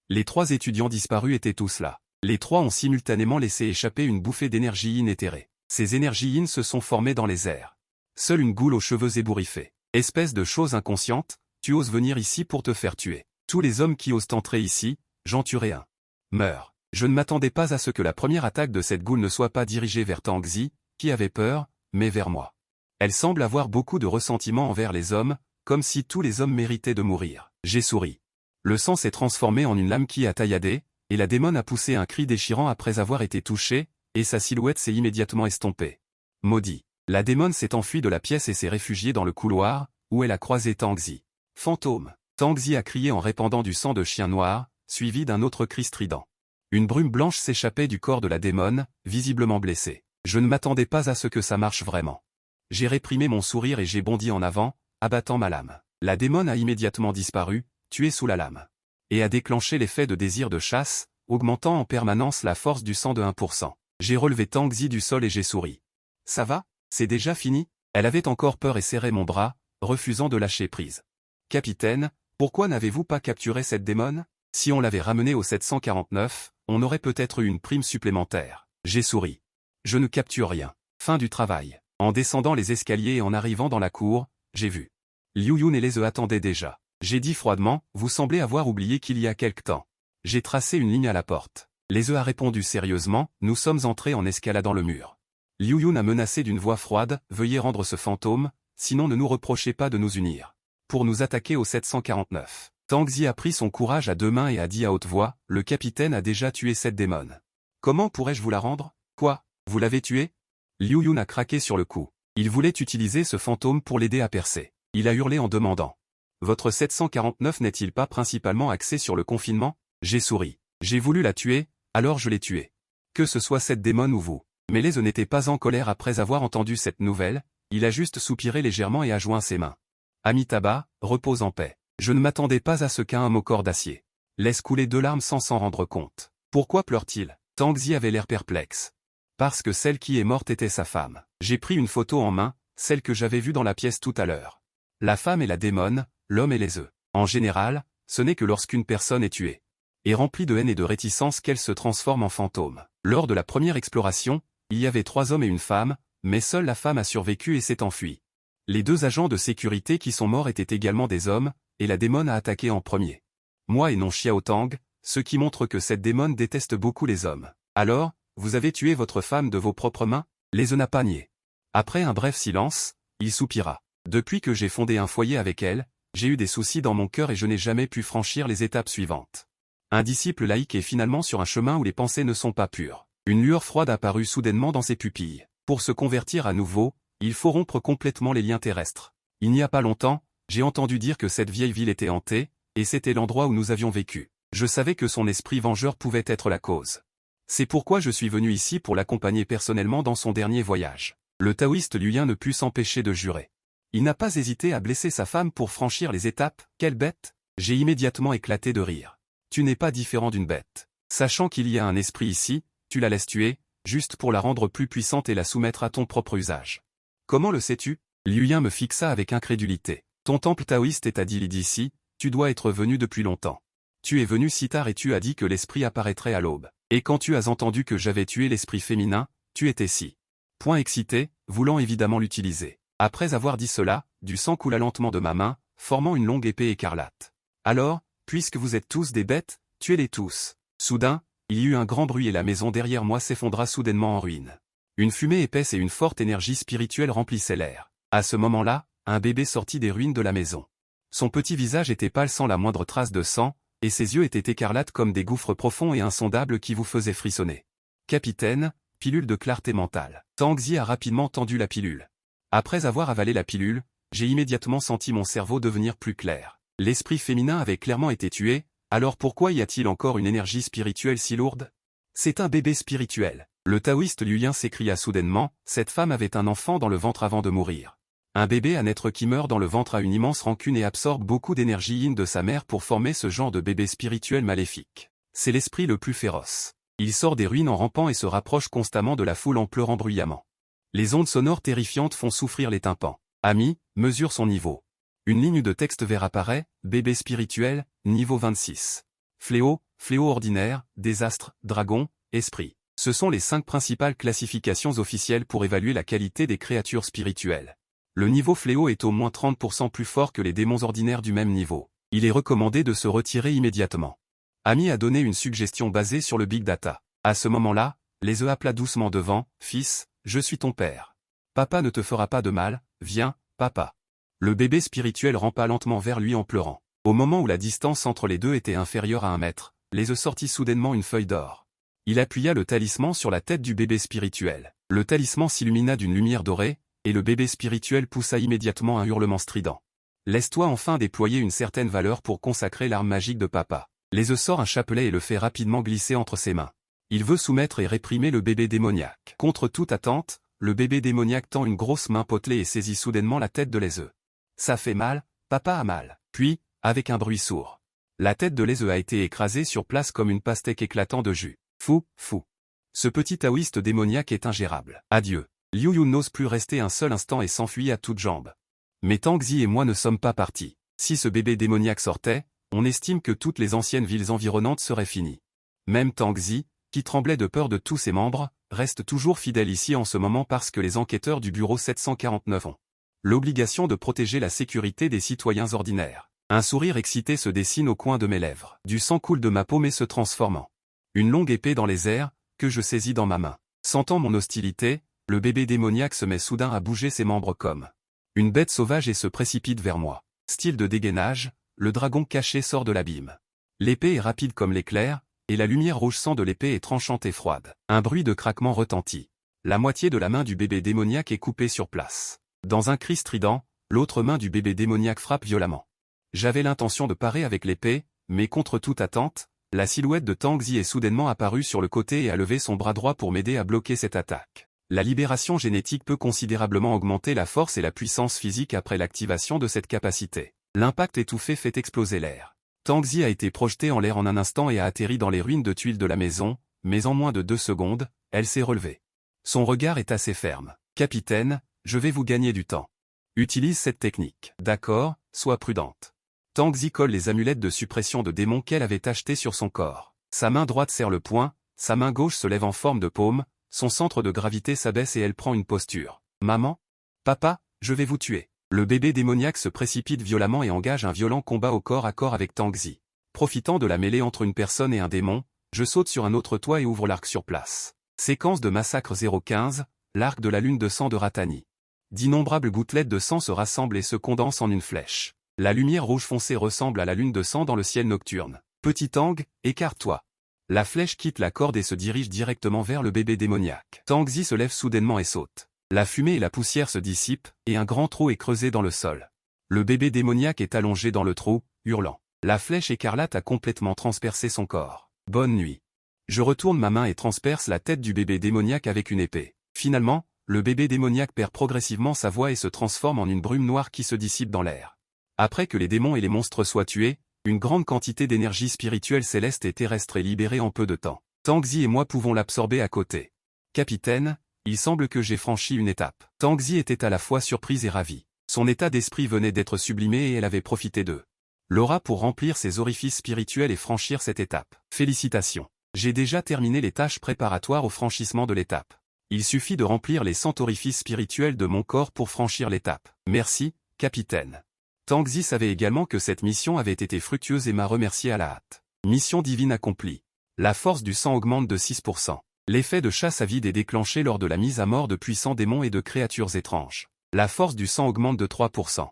Les 3 étudiants disparus étaient tous là. Les 3 ont simultanément laissé échapper une bouffée d'énergie yin éthérée. Ces énergies yin se sont formées dans les airs. Seule une goule aux cheveux ébouriffés. Espèce de chose inconsciente, tu oses venir ici pour te faire tuer. Tous les hommes qui osent entrer ici, j'en tuerai un. Meurs. Je ne m'attendais pas à ce que la première attaque de cette goule ne soit pas dirigée vers Tangzi, qui avait peur, mais vers moi. Elle semble avoir beaucoup de ressentiment envers les hommes, comme si tous les hommes méritaient de mourir. J'ai souri. Le sang s'est transformé en une lame qui a tailladé, et la démone a poussé un cri déchirant après avoir été touchée, et sa silhouette s'est immédiatement estompée. Maudit. La démone s'est enfuie de la pièce et s'est réfugiée dans le couloir, où elle a croisé Tangzi. Fantôme. Tangzi a crié en répandant du sang de chien noir, suivi d'un autre cri strident. Une brume blanche s'échappait du corps de la démone, visiblement blessée. Je ne m'attendais pas à ce que ça marche vraiment. J'ai réprimé mon sourire et j'ai bondi en avant, abattant ma lame. La démone a immédiatement disparu, tuée sous la lame. Et a déclenché l'effet de désir de chasse, augmentant en permanence la force du sang de 1%. J'ai relevé Tangzi du sol et j'ai souri. Ça va? C'est déjà fini? Elle avait encore peur et serrait mon bras, refusant de lâcher prise. Capitaine, pourquoi n'avez-vous pas capturé cette démone? Si on l'avait ramenée au 749, on aurait peut-être eu une prime supplémentaire. J'ai souri. Je ne capture rien. Fin du travail. En descendant les escaliers et en arrivant dans la cour, j'ai vu. Liu Yun et les œufs attendaient déjà. J'ai dit froidement, vous semblez avoir oublié qu'il y a quelque temps. J'ai tracé une ligne à la porte. Les œufs a répondu sérieusement, nous sommes entrés en escaladant le mur. Liu Yun a menacé d'une voix froide, veuillez rendre ce fantôme, sinon ne nous reprochez pas de nous unir. Pour nous attaquer au 749. Tangzi a pris son courage à 2 mains et a dit à haute voix, le capitaine a déjà tué cette démone. Comment pourrais-je vous la rendre? Quoi? Vous l'avez tué? Liu Yun a craqué sur le coup. Il voulait utiliser ce fantôme pour l'aider à percer. Il a hurlé en demandant. Votre 749 n'est-il pas principalement axé sur le confinement? J'ai souri. J'ai voulu la tuer, alors je l'ai tuée. Que ce soit cette démone ou vous. Mais les œufs n'était pas en colère après avoir entendu cette nouvelle, il a juste soupiré légèrement et a joint ses mains. Amitabha, repose en paix. Je ne m'attendais pas à ce qu'un homme au corps d'acier laisse couler 2 larmes sans s'en rendre compte. Pourquoi pleure-t-il? Tangzi avait l'air perplexe. Parce que celle qui est morte était sa femme. J'ai pris une photo en main, celle que j'avais vue dans la pièce tout à l'heure. La femme est la démone, l'homme est les œufs. En général, ce n'est que lorsqu'une personne est tuée et remplie de haine et de réticence qu'elle se transforme en fantôme. Lors de la première exploration, il y avait 3 hommes et une femme, mais seule la femme a survécu et s'est enfuie. Les 2 agents de sécurité qui sont morts étaient également des hommes, et la démone a attaqué en premier. Moi et non Xiao Tang, ce qui montre que cette démone déteste beaucoup les hommes. Alors, vous avez tué votre femme de vos propres mains? Les œufs n'a pas nié. Après un bref silence, il soupira. Depuis que j'ai fondé un foyer avec elle, j'ai eu des soucis dans mon cœur et je n'ai jamais pu franchir les étapes suivantes. Un disciple laïque est finalement sur un chemin où les pensées ne sont pas pures. Une lueur froide apparut soudainement dans ses pupilles. Pour se convertir à nouveau, il faut rompre complètement les liens terrestres. Il n'y a pas longtemps, j'ai entendu dire que cette vieille ville était hantée, et c'était l'endroit où nous avions vécu. Je savais que son esprit vengeur pouvait être la cause. C'est pourquoi je suis venu ici pour l'accompagner personnellement dans son dernier voyage. Le taoïste Liu Yin ne put s'empêcher de jurer. Il n'a pas hésité à blesser sa femme pour franchir les étapes, quelle bête! J'ai immédiatement éclaté de rire. Tu n'es pas différent d'une bête. Sachant qu'il y a un esprit ici, tu la laisses tuer, juste pour la rendre plus puissante et la soumettre à ton propre usage. Comment le sais-tu? Liu Yin me fixa avec incrédulité. Ton temple taoïste est à Dili d'ici, tu dois être venu depuis longtemps. Tu es venu si tard et tu as dit que l'esprit apparaîtrait à l'aube. Et quand tu as entendu que j'avais tué l'esprit féminin, tu étais si. Point excité, voulant évidemment l'utiliser. Après avoir dit cela, du sang coula lentement de ma main, formant une longue épée écarlate. Alors, puisque vous êtes tous des bêtes, tuez-les tous. Soudain, il y eut un grand bruit et la maison derrière moi s'effondra soudainement en ruine. Une fumée épaisse et une forte énergie spirituelle remplissaient l'air. À ce moment-là, un bébé sortit des ruines de la maison. Son petit visage était pâle sans la moindre trace de sang, et ses yeux étaient écarlates comme des gouffres profonds et insondables qui vous faisaient frissonner. Capitaine, pilule de clarté mentale. Tang Zi a rapidement tendu la pilule. Après avoir avalé la pilule, j'ai immédiatement senti mon cerveau devenir plus clair. L'esprit féminin avait clairement été tué, alors pourquoi y a-t-il encore une énergie spirituelle si lourde? C'est un bébé spirituel. Le taoïste Liu Yin s'écria soudainement, cette femme avait un enfant dans le ventre avant de mourir. Un bébé à naître qui meurt dans le ventre a une immense rancune et absorbe beaucoup d'énergie yin de sa mère pour former ce genre de bébé spirituel maléfique. C'est l'esprit le plus féroce. Il sort des ruines en rampant et se rapproche constamment de la foule en pleurant bruyamment. Les ondes sonores terrifiantes font souffrir les tympans. Ami, mesure son niveau. Une ligne de texte vert apparaît, bébé spirituel, niveau 26. Fléau, fléau ordinaire, désastre, dragon, esprit. Ce sont les 5 principales classifications officielles pour évaluer la qualité des créatures spirituelles. Le niveau fléau est au moins 30% plus fort que les démons ordinaires du même niveau. Il est recommandé de se retirer immédiatement. Ami a donné une suggestion basée sur le Big Data. À ce moment-là, les yeux appela doucement devant, « Fils, je suis ton père. Papa ne te fera pas de mal, viens, papa. » Le bébé spirituel rampa lentement vers lui en pleurant. Au moment où la distance entre les deux était inférieure à 1 mètre, les yeux sortit soudainement une feuille d'or. Il appuya le talisman sur la tête du bébé spirituel. Le talisman s'illumina d'une lumière dorée, et le bébé spirituel poussa immédiatement un hurlement strident. « Laisse-toi enfin déployer une certaine valeur pour consacrer l'arme magique de papa. » Les yeux sort un chapelet et le fait rapidement glisser entre ses mains. Il veut soumettre et réprimer le bébé démoniaque. Contre toute attente, le bébé démoniaque tend une grosse main potelée et saisit soudainement la tête de Lezeu. Ça fait mal, papa a mal. Puis, avec un bruit sourd, la tête de Lezeu a été écrasée sur place comme une pastèque éclatant de jus. Fou, fou. Ce petit taoïste démoniaque est ingérable. Adieu. Liu Yun n'ose plus rester un seul instant et s'enfuit à toutes jambes. Mais Tang Zi et moi ne sommes pas partis. Si ce bébé démoniaque sortait, on estime que toutes les anciennes villes environnantes seraient finies. Même Tang Zi, qui tremblait de peur de tous ses membres, reste toujours fidèle ici en ce moment parce que les enquêteurs du bureau 749 ont l'obligation de protéger la sécurité des citoyens ordinaires. Un sourire excité se dessine au coin de mes lèvres. Du sang coule de ma paume et se transformant. Une longue épée dans les airs, que je saisis dans ma main. Sentant mon hostilité, le bébé démoniaque se met soudain à bouger ses membres comme une bête sauvage et se précipite vers moi. Style de dégainage, le dragon caché sort de l'abîme. L'épée est rapide comme l'éclair, et la lumière rouge sang de l'épée est tranchante et froide. Un bruit de craquement retentit. La moitié de la main du bébé démoniaque est coupée sur place. Dans un cri strident, l'autre main du bébé démoniaque frappe violemment. J'avais l'intention de parer avec l'épée, mais contre toute attente, la silhouette de Tang Zi est soudainement apparue sur le côté et a levé son bras droit pour m'aider à bloquer cette attaque. La libération génétique peut considérablement augmenter la force et la puissance physique après l'activation de cette capacité. L'impact étouffé fait exploser l'air. Tang Zi a été projetée en l'air en un instant et a atterri dans les ruines de tuiles de la maison, mais en moins de 2 secondes, elle s'est relevée. Son regard est assez ferme. « Capitaine, je vais vous gagner du temps. Utilise cette technique. D'accord, sois prudente. » Tang Zi colle les amulettes de suppression de démons qu'elle avait achetées sur son corps. Sa main droite serre le poing, sa main gauche se lève en forme de paume, son centre de gravité s'abaisse et elle prend une posture. « Maman? Papa, je vais vous tuer. » Le bébé démoniaque se précipite violemment et engage un violent combat au corps à corps avec Tang Zi. Profitant de la mêlée entre une personne et un démon, je saute sur un autre toit et ouvre l'arc sur place. Séquence de massacre 015, l'arc de la lune de sang de Ratani. D'innombrables gouttelettes de sang se rassemblent et se condensent en une flèche. La lumière rouge foncée ressemble à la lune de sang dans le ciel nocturne. Petit Tang, écarte-toi. La flèche quitte la corde et se dirige directement vers le bébé démoniaque. Tang Zi se lève soudainement et saute. La fumée et la poussière se dissipent, et un grand trou est creusé dans le sol. Le bébé démoniaque est allongé dans le trou, hurlant. La flèche écarlate a complètement transpercé son corps. Bonne nuit. Je retourne ma main et transperce la tête du bébé démoniaque avec une épée. Finalement, le bébé démoniaque perd progressivement sa voix et se transforme en une brume noire qui se dissipe dans l'air. Après que les démons et les monstres soient tués, une grande quantité d'énergie spirituelle céleste et terrestre est libérée en peu de temps. Tang Zi et moi pouvons l'absorber à côté. Capitaine, il semble que j'ai franchi une étape. Tang Zi était à la fois surprise et ravie. Son état d'esprit venait d'être sublimé et elle avait profité d'eux. L'aura pour remplir ses orifices spirituels et franchir cette étape. Félicitations. J'ai déjà terminé les tâches préparatoires au franchissement de l'étape. Il suffit de remplir les 100 orifices spirituels de mon corps pour franchir l'étape. Merci, capitaine. Tang Zi savait également que cette mission avait été fructueuse et m'a remercié à la hâte. Mission divine accomplie. La force du sang augmente de 6%. L'effet de chasse à vide est déclenché lors de la mise à mort de puissants démons et de créatures étranges. La force du sang augmente de 3%.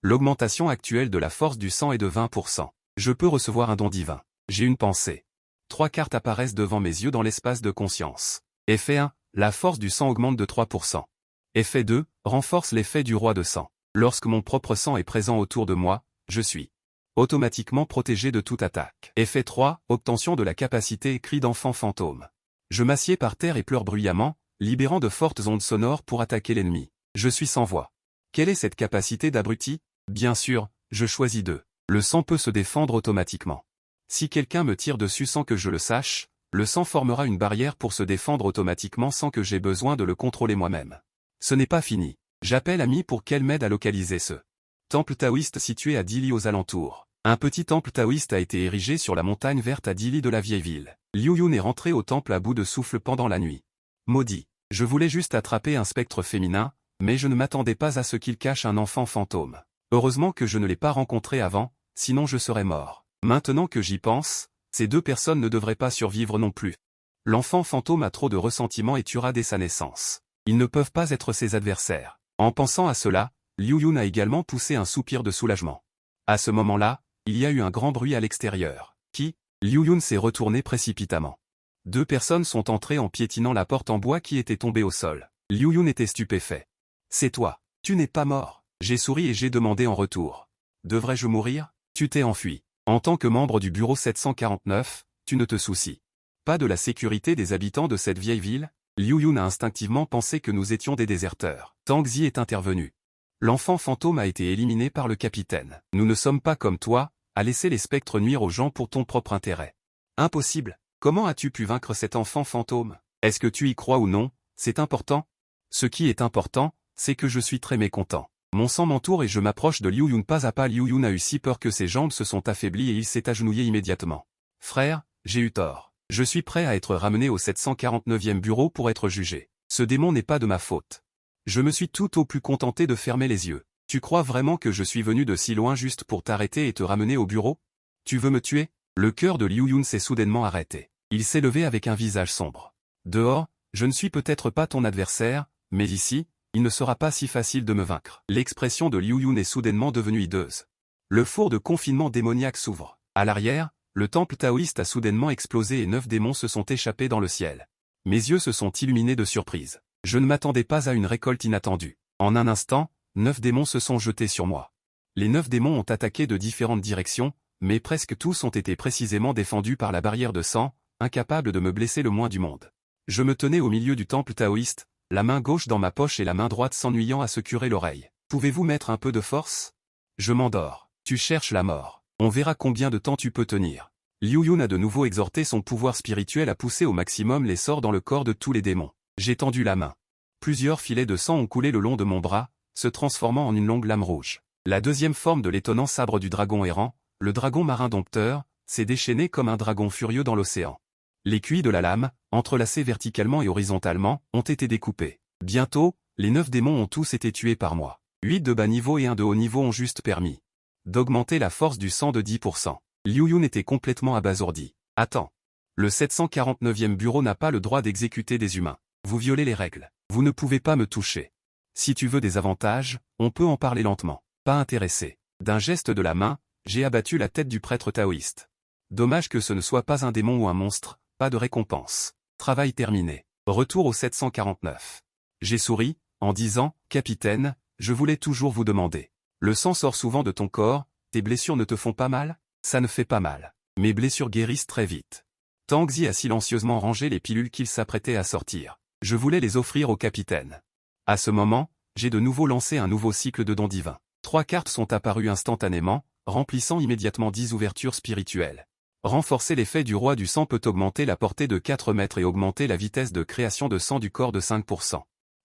L'augmentation actuelle de la force du sang est de 20%. Je peux recevoir un don divin. J'ai une pensée. 3 cartes apparaissent devant mes yeux dans l'espace de conscience. Effet 1, La force du sang augmente de 3%. Effet 2, renforce l'effet du roi de sang. Lorsque mon propre sang est présent autour de moi, je suis automatiquement protégé de toute attaque. Effet 3, obtention de la capacité cri d'enfant fantôme. Je m'assieds par terre et pleure bruyamment, libérant de fortes ondes sonores pour attaquer l'ennemi. Je suis sans voix. Quelle est cette capacité d'abruti? Bien sûr, je choisis 2. Le sang peut se défendre automatiquement. Si quelqu'un me tire dessus sans que je le sache, le sang formera une barrière pour se défendre automatiquement sans que j'aie besoin de le contrôler moi-même. Ce n'est pas fini. J'appelle Ami pour qu'elle m'aide à localiser ce temple taoïste situé à Dili aux alentours. Un petit temple taoïste a été érigé sur la montagne verte à Dili de la vieille ville. Liu Yun est rentré au temple à bout de souffle pendant la nuit. Maudit. Je voulais juste attraper un spectre féminin, mais je ne m'attendais pas à ce qu'il cache un enfant fantôme. Heureusement que je ne l'ai pas rencontré avant, sinon je serais mort. Maintenant que j'y pense, ces 2 personnes ne devraient pas survivre non plus. L'enfant fantôme a trop de ressentiment et tuera dès sa naissance. Ils ne peuvent pas être ses adversaires. En pensant à cela, Liu Yun a également poussé un soupir de soulagement. À ce moment-là, il y a eu un grand bruit à l'extérieur. Liu Yun s'est retourné précipitamment. 2 personnes sont entrées en piétinant la porte en bois qui était tombée au sol. Liu Yun était stupéfait. C'est toi. Tu n'es pas mort. J'ai souri et j'ai demandé en retour. Devrais-je mourir? Tu t'es enfui. En tant que membre du bureau 749, tu ne te soucies pas de la sécurité des habitants de cette vieille ville? Liu Yun a instinctivement pensé que nous étions des déserteurs. Tang Zi est intervenu. L'enfant fantôme a été éliminé par le capitaine. Nous ne sommes pas comme toi, à laisser les spectres nuire aux gens pour ton propre intérêt. Impossible. Comment as-tu pu vaincre cet enfant fantôme? Est-ce que tu y crois ou non? C'est important. Ce qui est important, c'est que je suis très mécontent. Mon sang m'entoure et je m'approche de Liu Yun pas à pas. Liu Yun a eu si peur que ses jambes se sont affaiblies et il s'est agenouillé immédiatement. Frère, j'ai eu tort. Je suis prêt à être ramené au 749e bureau pour être jugé. Ce démon n'est pas de ma faute. Je me suis tout au plus contenté de fermer les yeux. Tu crois vraiment que je suis venu de si loin juste pour t'arrêter et te ramener au bureau? Tu veux me tuer? Le cœur de Liu Yun s'est soudainement arrêté. Il s'est levé avec un visage sombre. Dehors, je ne suis peut-être pas ton adversaire, mais ici, il ne sera pas si facile de me vaincre. L'expression de Liu Yun est soudainement devenue hideuse. Le four de confinement démoniaque s'ouvre. À l'arrière, le temple taoïste a soudainement explosé et 9 démons se sont échappés dans le ciel. Mes yeux se sont illuminés de surprise. Je ne m'attendais pas à une récolte inattendue. En un instant, 9 démons se sont jetés sur moi. Les 9 démons ont attaqué de différentes directions, mais presque tous ont été précisément défendus par la barrière de sang, incapable de me blesser le moins du monde. Je me tenais au milieu du temple taoïste, la main gauche dans ma poche et la main droite s'ennuyant à se curer l'oreille. Pouvez-vous mettre un peu de force? Je m'endors. Tu cherches la mort. On verra combien de temps tu peux tenir. Liu Yun a de nouveau exhorté son pouvoir spirituel à pousser au maximum les sorts dans le corps de tous les démons. J'ai tendu la main. Plusieurs filets de sang ont coulé le long de mon bras, se transformant en une longue lame rouge. La deuxième forme de l'étonnant sabre du dragon errant, le dragon marin dompteur, s'est déchaîné comme un dragon furieux dans l'océan. Les cuits de la lame, entrelacés verticalement et horizontalement, ont été découpés. Bientôt, les 9 démons ont tous été tués par moi. 8 de bas niveau et 1 de haut niveau ont juste permis d'augmenter la force du sang de 10%. Liu Yun était complètement abasourdi. Attends. Le 749e bureau n'a pas le droit d'exécuter des humains. Vous violez les règles. Vous ne pouvez pas me toucher. Si tu veux des avantages, on peut en parler lentement. Pas intéressé. D'un geste de la main, j'ai abattu la tête du prêtre taoïste. Dommage que ce ne soit pas un démon ou un monstre, pas de récompense. Travail terminé. Retour au 749. J'ai souri, en disant, Capitaine, je voulais toujours vous demander. Le sang sort souvent de ton corps, tes blessures ne te font pas mal? Ça ne fait pas mal. Mes blessures guérissent très vite. Tang Zi a silencieusement rangé les pilules qu'il s'apprêtait à sortir. Je voulais les offrir au capitaine. À ce moment, j'ai de nouveau lancé un nouveau cycle de dons divins. 3 cartes sont apparues instantanément, remplissant immédiatement 10 ouvertures spirituelles. Renforcer l'effet du roi du sang peut augmenter la portée de 4 mètres et augmenter la vitesse de création de sang du corps de 5%.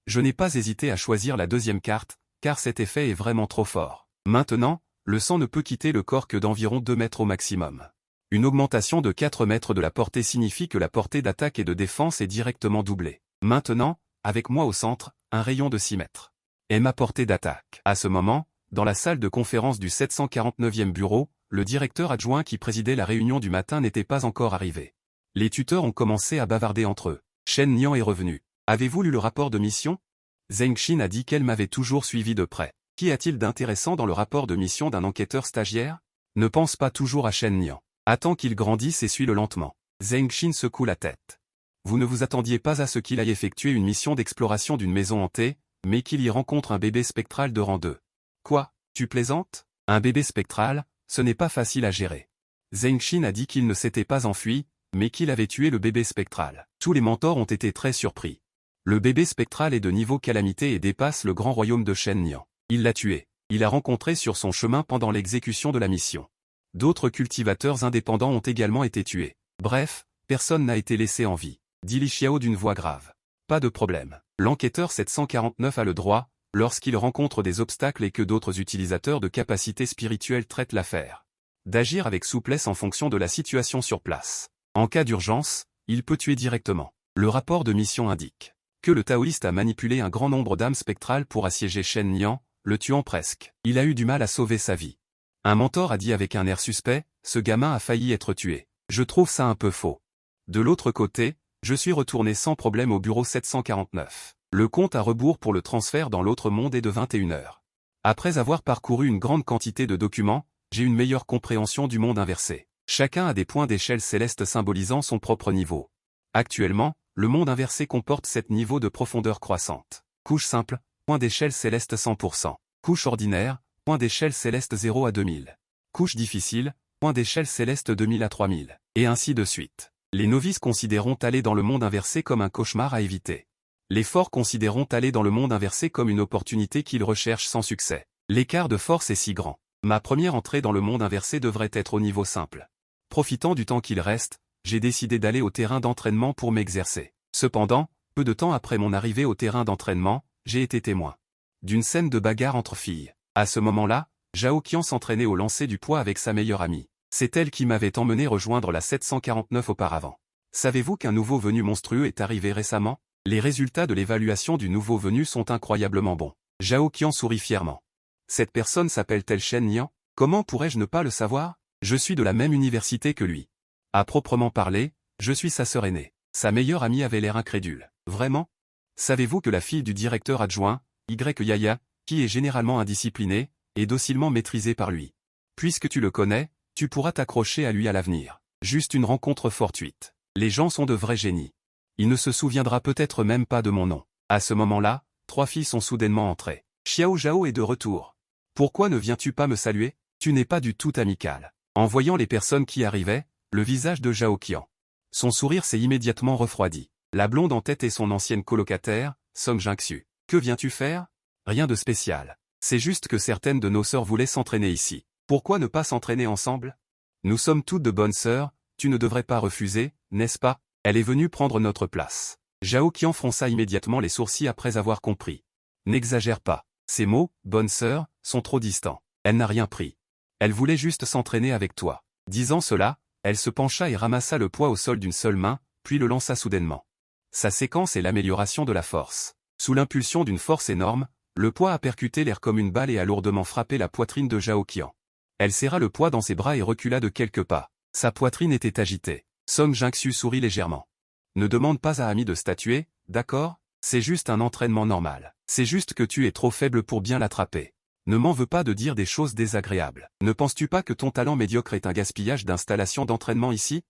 Je n'ai pas hésité à choisir la deuxième carte, car cet effet est vraiment trop fort. Maintenant, le sang ne peut quitter le corps que d'environ 2 mètres au maximum. Une augmentation de 4 mètres de la portée signifie que la portée d'attaque et de défense est directement doublée. Maintenant, avec moi au centre, un rayon de 6 mètres. Et ma portée d'attaque. À ce moment, dans la salle de conférence du 749e bureau, le directeur adjoint qui présidait la réunion du matin n'était pas encore arrivé. Les tuteurs ont commencé à bavarder entre eux. Shen Nian est revenu. Avez-vous lu le rapport de mission? Zheng Xin a dit qu'elle m'avait toujours suivi de près. Qu'y a-t-il d'intéressant dans le rapport de mission d'un enquêteur stagiaire? Ne pense pas toujours à Shen Nian. Attends qu'il grandisse et suis-le lentement. Zheng Xin secoue la tête. Vous ne vous attendiez pas à ce qu'il aille effectuer une mission d'exploration d'une maison hantée, mais qu'il y rencontre un bébé spectral de rang 2. Quoi, tu plaisantes? Un bébé spectral, ce n'est pas facile à gérer. Zheng Xin a dit qu'il ne s'était pas enfui, mais qu'il avait tué le bébé spectral. Tous les mentors ont été très surpris. Le bébé spectral est de niveau calamité et dépasse le grand royaume de Shen Nian. Il l'a tué. Il l'a rencontré sur son chemin pendant l'exécution de la mission. D'autres cultivateurs indépendants ont également été tués. Bref, personne n'a été laissé en vie, dit Li Xiao d'une voix grave. Pas de problème. L'enquêteur 749 a le droit, lorsqu'il rencontre des obstacles et que d'autres utilisateurs de capacités spirituelles traitent l'affaire, d'agir avec souplesse en fonction de la situation sur place. En cas d'urgence, il peut tuer directement. Le rapport de mission indique que le taoïste a manipulé un grand nombre d'âmes spectrales pour assiéger Shen Nian, le tuant presque. Il a eu du mal à sauver sa vie. Un mentor a dit avec un air suspect, ce gamin a failli être tué. Je trouve ça un peu faux. De l'autre côté, je suis retourné sans problème au bureau 749. Le compte à rebours pour le transfert dans l'autre monde est de 21 heures. Après avoir parcouru une grande quantité de documents, j'ai une meilleure compréhension du monde inversé. Chacun a des points d'échelle céleste symbolisant son propre niveau. Actuellement, le monde inversé comporte 7 niveaux de profondeur croissante. Couche simple, point d'échelle céleste 100%. Couche ordinaire, point d'échelle céleste 0 à 2000. Couche difficile, point d'échelle céleste 2000 à 3000. Et ainsi de suite. Les novices considéreront aller dans le monde inversé comme un cauchemar à éviter. Les forts considéreront aller dans le monde inversé comme une opportunité qu'ils recherchent sans succès. L'écart de force est si grand. Ma première entrée dans le monde inversé devrait être au niveau simple. Profitant du temps qu'il reste, j'ai décidé d'aller au terrain d'entraînement pour m'exercer. Cependant, peu de temps après mon arrivée au terrain d'entraînement, j'ai été témoin d'une scène de bagarre entre filles. À ce moment-là, Zhao Qian s'entraînait au lancer du poids avec sa meilleure amie. C'est elle qui m'avait emmené rejoindre la 749 auparavant. Savez-vous qu'un nouveau venu monstrueux est arrivé récemment? Les résultats de l'évaluation du nouveau venu sont incroyablement bons. Zhao Qian sourit fièrement. Cette personne s'appelle-t-elle Shen Nian? Comment pourrais-je ne pas le savoir? Je suis de la même université que lui. À proprement parler, je suis sa sœur aînée. Sa meilleure amie avait l'air incrédule. Vraiment? Savez-vous que la fille du directeur adjoint, Yaya, qui est généralement indisciplinée, est docilement maîtrisée par lui. Puisque tu le connais, tu pourras t'accrocher à lui à l'avenir. Juste une rencontre fortuite. Les gens sont de vrais génies. Il ne se souviendra peut-être même pas de mon nom. À ce moment-là, 3 filles sont soudainement entrées. Xiao Zhao est de retour. Pourquoi ne viens-tu pas me saluer? Tu n'es pas du tout amical. En voyant les personnes qui arrivaient, le visage de Zhao Qian. Son sourire s'est immédiatement refroidi. La blonde en tête est son ancienne colocataire, Song Jingxu. Que viens-tu faire? Rien de spécial. C'est juste que certaines de nos sœurs voulaient s'entraîner ici. Pourquoi ne pas s'entraîner ensemble? Nous sommes toutes de bonnes sœurs, tu ne devrais pas refuser, n'est-ce pas? Elle est venue prendre notre place. Zhao Qian fronça immédiatement les sourcils après avoir compris. N'exagère pas. Ces mots, bonne sœur, sont trop distants. Elle n'a rien pris. Elle voulait juste s'entraîner avec toi. Disant cela, elle se pencha et ramassa le poids au sol d'une seule main, puis le lança soudainement. Sa séquence est l'amélioration de la force. Sous l'impulsion d'une force énorme, le poids a percuté l'air comme une balle et a lourdement frappé la poitrine de Zhao Qian. Elle serra le poids dans ses bras et recula de quelques pas. Sa poitrine était agitée. Song Jingxu sourit légèrement. Ne demande pas à Ami de statuer, d'accord? C'est juste un entraînement normal. C'est juste que tu es trop faible pour bien l'attraper. Ne m'en veux pas de dire des choses désagréables. Ne penses-tu pas que ton talent médiocre est un gaspillage d'installation d'entraînement ici?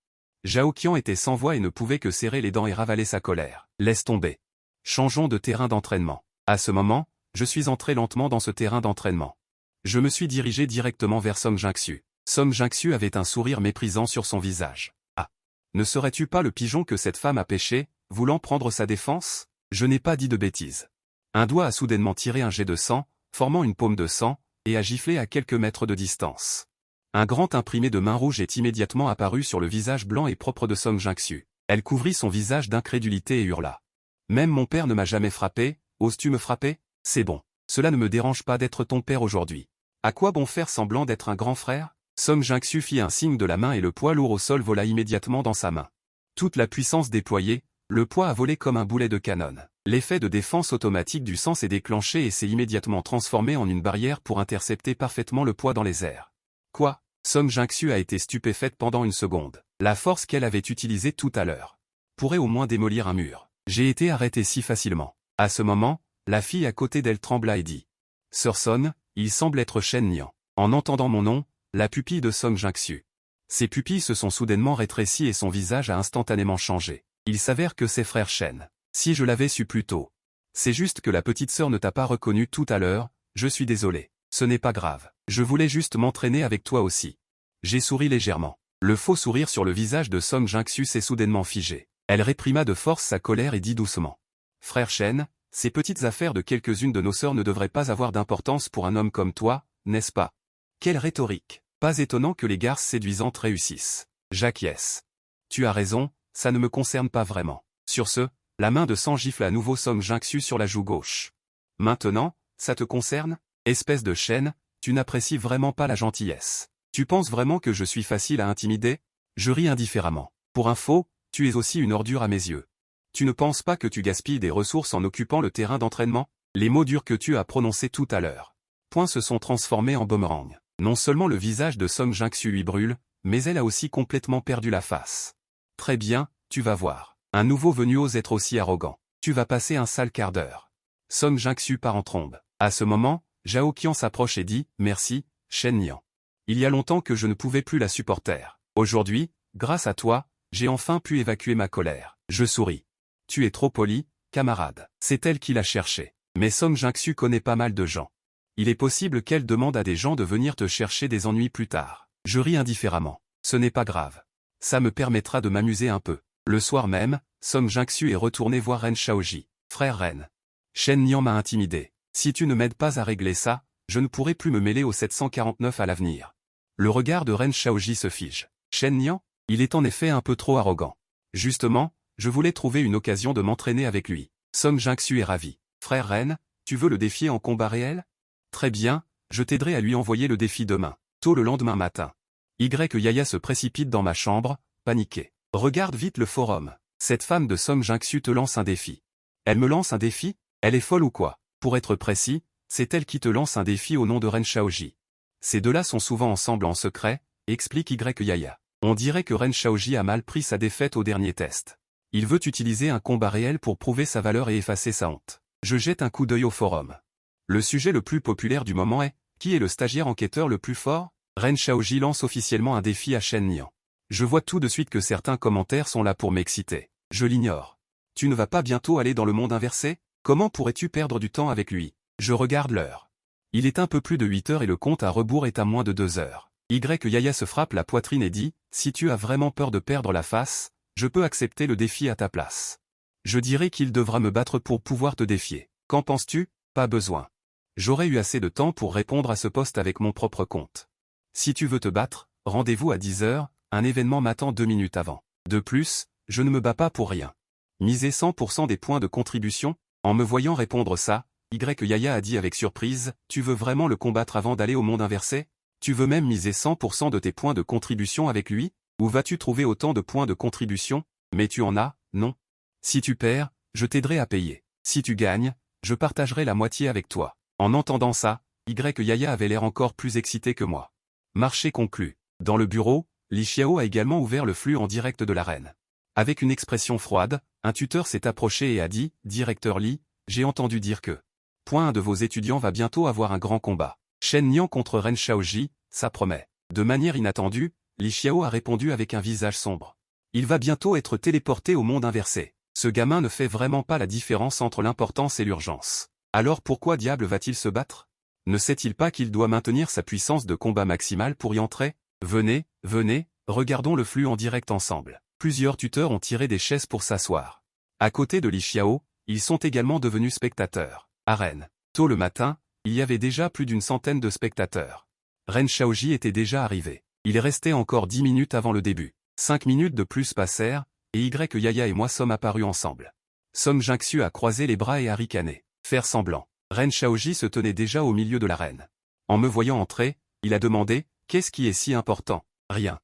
Zhao Qian était sans voix et ne pouvait que serrer les dents et ravaler sa colère. Laisse tomber. Changeons de terrain d'entraînement. À ce moment, je suis entré lentement dans ce terrain d'entraînement. Je me suis dirigé directement vers Song Jingxu. Song Jingxu avait un sourire méprisant sur son visage. Ah. Ne serais-tu pas le pigeon que cette femme a pêché, voulant prendre sa défense? Je n'ai pas dit de bêtises. Un doigt a soudainement tiré un jet de sang, formant une paume de sang, et a giflé à quelques mètres de distance. Un grand imprimé de main rouge est immédiatement apparu sur le visage blanc et propre de Song Jingxu. Elle couvrit son visage d'incrédulité et hurla. Même mon père ne m'a jamais frappé, oses-tu me frapper? C'est bon. Cela ne me dérange pas d'être ton père aujourd'hui. À quoi bon faire semblant d'être un grand frère? Song Jingxu fit un signe de la main et le poids lourd au sol vola immédiatement dans sa main. Toute la puissance déployée, le poids a volé comme un boulet de canon. L'effet de défense automatique du sang s'est déclenché et s'est immédiatement transformé en une barrière pour intercepter parfaitement le poids dans les airs. Quoi? Song Jingxu a été stupéfaite pendant une seconde. La force qu'elle avait utilisée tout à l'heure pourrait au moins démolir un mur. J'ai été arrêté si facilement. À ce moment, la fille à côté d'elle trembla et dit. Sœur Son, il semble être Shen Nian. En entendant mon nom, la pupille de Song Jingxu. Ses pupilles se sont soudainement rétrécies et son visage a instantanément changé. Il s'avère que c'est frère Shen. Si je l'avais su plus tôt. C'est juste que la petite sœur ne t'a pas reconnu tout à l'heure, je suis désolé. Ce n'est pas grave. Je voulais juste m'entraîner avec toi aussi. J'ai souri légèrement. Le faux sourire sur le visage de Song Jingxu s'est soudainement figé. Elle réprima de force sa colère et dit doucement. Frère Shen, ces petites affaires de quelques-unes de nos sœurs ne devraient pas avoir d'importance pour un homme comme toi, n'est-ce pas? Quelle rhétorique. Pas étonnant que les garces séduisantes réussissent. J'acquiesce. Tu as raison, ça ne me concerne pas vraiment. Sur ce, la main de sang gifle à nouveau Song Jingxu sur la joue gauche. Maintenant, ça te concerne? Espèce de Shen, tu n'apprécies vraiment pas la gentillesse. Tu penses vraiment que je suis facile à intimider? Je ris indifféremment. Pour info, tu es aussi une ordure à mes yeux. Tu ne penses pas que tu gaspilles des ressources en occupant le terrain d'entraînement? Les mots durs que tu as prononcés tout à l'heure. Points se sont transformés en boomerang. Non seulement le visage de Song Jingxu lui brûle, mais elle a aussi complètement perdu la face. Très bien, tu vas voir. Un nouveau venu ose être aussi arrogant. Tu vas passer un sale quart d'heure. Song Jingxu part en trombe. À ce moment, Zhao Qian s'approche et dit « Merci, Shen Nian. Il y a longtemps que je ne pouvais plus la supporter. Aujourd'hui, grâce à toi, j'ai enfin pu évacuer ma colère. » Je souris. « Tu es trop poli, camarade. » C'est elle qui l'a cherché. Mais Song Jingxu connaît pas mal de gens. Il est possible qu'elle demande à des gens de venir te chercher des ennuis plus tard. Je ris indifféremment. Ce n'est pas grave. Ça me permettra de m'amuser un peu. Le soir même, Song Jingxu est retourné voir Ren Shaoji. Frère Ren. Shen Nian m'a intimidé. Si tu ne m'aides pas à régler ça, je ne pourrai plus me mêler au 749 à l'avenir. Le regard de Ren Shaoji se fige. Shen Nian, il est en effet un peu trop arrogant. Justement, je voulais trouver une occasion de m'entraîner avec lui. Song Jingxu est ravi. Frère Ren, tu veux le défier en combat réel? Très bien, je t'aiderai à lui envoyer le défi demain, tôt le lendemain matin. Yaya se précipite dans ma chambre, paniqué. Regarde vite le forum. Cette femme de Song Jingxu te lance un défi. Elle me lance un défi? Elle est folle ou quoi? Pour être précis, c'est elle qui te lance un défi au nom de Ren Shaoji. Ces deux-là sont souvent ensemble en secret, explique Yaya. On dirait que Ren Shaoji a mal pris sa défaite au dernier test. Il veut utiliser un combat réel pour prouver sa valeur et effacer sa honte. Je jette un coup d'œil au forum. Le sujet le plus populaire du moment est « Qui est le stagiaire enquêteur le plus fort ?» Ren Shaoji lance officiellement un défi à Shen Nian. Je vois tout de suite que certains commentaires sont là pour m'exciter. Je l'ignore. Tu ne vas pas bientôt aller dans le monde inversé? Comment pourrais-tu perdre du temps avec lui? Je regarde l'heure. Il est un peu plus de 8 heures et le compte à rebours est à moins de 2 heures. Yaya se frappe la poitrine et dit « Si tu as vraiment peur de perdre la face, je peux accepter le défi à ta place. Je dirais qu'il devra me battre pour pouvoir te défier. Qu'en penses-tu? Pas besoin. J'aurais eu assez de temps pour répondre à ce poste avec mon propre compte. Si tu veux te battre, rendez-vous à 10 heures, un événement m'attend 2 minutes avant. De plus, je ne me bats pas pour rien. Miser 100% des points de contribution? En me voyant répondre ça, Yaya a dit avec surprise, tu veux vraiment le combattre avant d'aller au monde inversé? Tu veux même miser 100% de tes points de contribution avec lui? Où vas-tu trouver autant de points de contribution? Mais tu en as, non? Si tu perds, je t'aiderai à payer. Si tu gagnes, je partagerai la moitié avec toi. En entendant ça, Yaya avait l'air encore plus excité que moi. Marché conclu. Dans le bureau, Li Xiao a également ouvert le flux en direct de l'arène. Avec une expression froide, un tuteur s'est approché et a dit « Directeur Li, j'ai entendu dire que... un de vos étudiants va bientôt avoir un grand combat. Shen Nian contre Ren Shaoji, ça promet. » De manière inattendue, Li Xiao a répondu avec un visage sombre. « Il va bientôt être téléporté au monde inversé. Ce gamin ne fait vraiment pas la différence entre l'importance et l'urgence. Alors pourquoi diable va-t-il se battre? Ne sait-il pas qu'il doit maintenir sa puissance de combat maximale pour y entrer? Venez, regardons le flux en direct ensemble. » Plusieurs tuteurs ont tiré des chaises pour s'asseoir. À côté de Li Xiao, ils sont également devenus spectateurs. Arène. Tôt le matin, il y avait déjà plus d'une centaine de spectateurs. Ren Shaoji était déjà arrivé. Il restait encore 10 minutes avant le début. 5 minutes de plus passèrent, et Yaya et moi sommes apparus ensemble. Song Jingxu a croisé les bras et a ricané. Faire semblant. Ren Shaoji se tenait déjà au milieu de l'arène. En me voyant entrer, il a demandé « Qu'est-ce qui est si important ?»« Rien.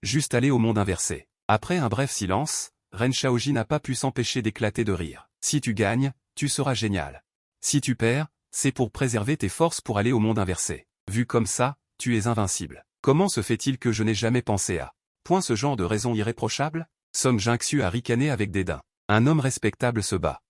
Juste aller au monde inversé. » Après un bref silence, Ren Shaoji n'a pas pu s'empêcher d'éclater de rire. « Si tu gagnes, tu seras génial. Si tu perds, c'est pour préserver tes forces pour aller au monde inversé. Vu comme ça, tu es invincible. Comment se fait-il que je n'ai jamais pensé à... ce genre de raison irréprochable ?» Song Jingxu a ricané avec dédain. Un homme respectable se bat.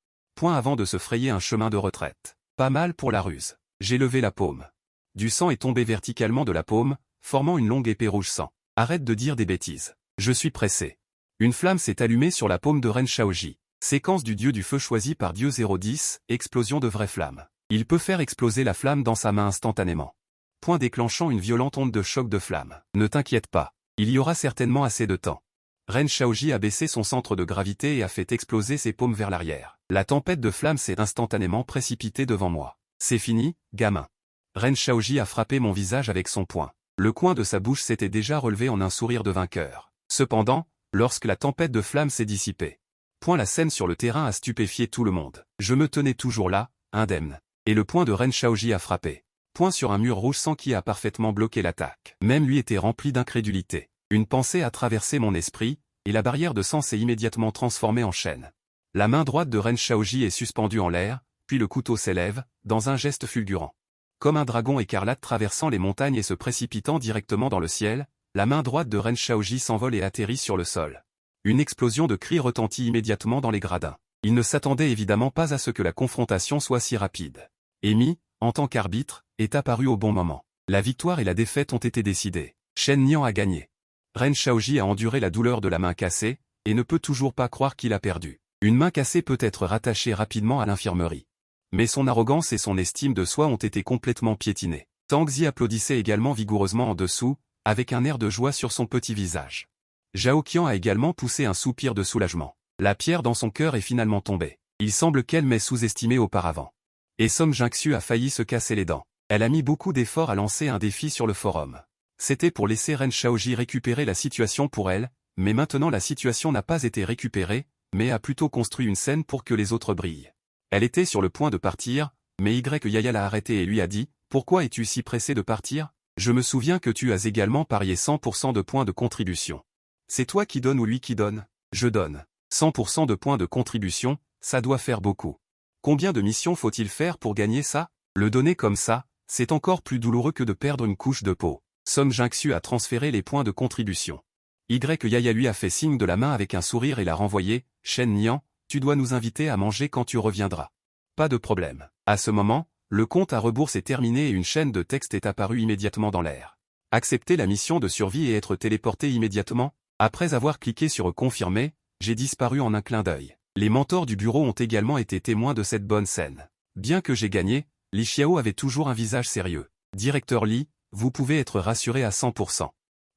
Avant de se frayer un chemin de retraite. Pas mal pour la ruse. J'ai levé la paume. Du sang est tombé verticalement de la paume, formant une longue épée rouge sang. Arrête de dire des bêtises. Je suis pressé. Une flamme s'est allumée sur la paume de Ren Shaoji. Séquence du dieu du feu choisi par Dieu 010, explosion de vraie flamme. Il peut faire exploser la flamme dans sa main instantanément. Point déclenchant une violente onde de choc de flamme. Ne t'inquiète pas, il y aura certainement assez de temps. Ren Shaoji a baissé son centre de gravité et a fait exploser ses paumes vers l'arrière. La tempête de flamme s'est instantanément précipitée devant moi. C'est fini, gamin. Ren Shaoji a frappé mon visage avec son poing. Le coin de sa bouche s'était déjà relevé en un sourire de vainqueur. Cependant, lorsque la tempête de flamme s'est dissipée, la scène sur le terrain a stupéfié tout le monde. Je me tenais toujours là, indemne. Et le poing de Ren Shaoji a frappé. Sur un mur rouge sang qui a parfaitement bloqué l'attaque. Même lui était rempli d'incrédulité. Une pensée a traversé mon esprit, et la barrière de sang s'est immédiatement transformée en chaîne. La main droite de Ren Shaoji est suspendue en l'air, puis le couteau s'élève, dans un geste fulgurant. Comme un dragon écarlate traversant les montagnes et se précipitant directement dans le ciel, la main droite de Ren Shaoji s'envole et atterrit sur le sol. Une explosion de cris retentit immédiatement dans les gradins. Il ne s'attendait évidemment pas à ce que la confrontation soit si rapide. Amy, en tant qu'arbitre, est apparu au bon moment. La victoire et la défaite ont été décidées. Shen Nian a gagné. Ren Shaoji a enduré la douleur de la main cassée, et ne peut toujours pas croire qu'il a perdu. Une main cassée peut être rattachée rapidement à l'infirmerie. Mais son arrogance et son estime de soi ont été complètement piétinées. Tang Zi applaudissait également vigoureusement en dessous, avec un air de joie sur son petit visage. Zhao Qian a également poussé un soupir de soulagement. La pierre dans son cœur est finalement tombée. Il semble qu'elle m'ait sous-estimé auparavant. Et Song Jingxu a failli se casser les dents. Elle a mis beaucoup d'efforts à lancer un défi sur le forum. C'était pour laisser Ren Shaoji récupérer la situation pour elle, mais maintenant la situation n'a pas été récupérée, mais a plutôt construit une scène pour que les autres brillent. Elle était sur le point de partir, mais Yaya l'a arrêtée et lui a dit « Pourquoi es-tu si pressé de partir? Je me souviens que tu as également parié 100% de points de contribution. C'est toi qui donnes ou lui qui donne? Je donne. 100% de points de contribution, ça doit faire beaucoup. Combien de missions faut-il faire pour gagner ça? Le donner comme ça, c'est encore plus douloureux que de perdre une couche de peau. » Song Jingxu a transféré les points de contribution. Yaya lui a fait signe de la main avec un sourire et l'a renvoyé. « Shen Nian, tu dois nous inviter à manger quand tu reviendras. » Pas de problème. À ce moment, le compte à rebours s'est terminé et une chaîne de texte est apparue immédiatement dans l'air. Accepter la mission de survie et être téléporté immédiatement? Après avoir cliqué sur « Confirmer », j'ai disparu en un clin d'œil. Les mentors du bureau ont également été témoins de cette bonne scène. Bien que j'ai gagné, Li Xiao avait toujours un visage sérieux. Directeur Li, vous pouvez être rassuré à 100%.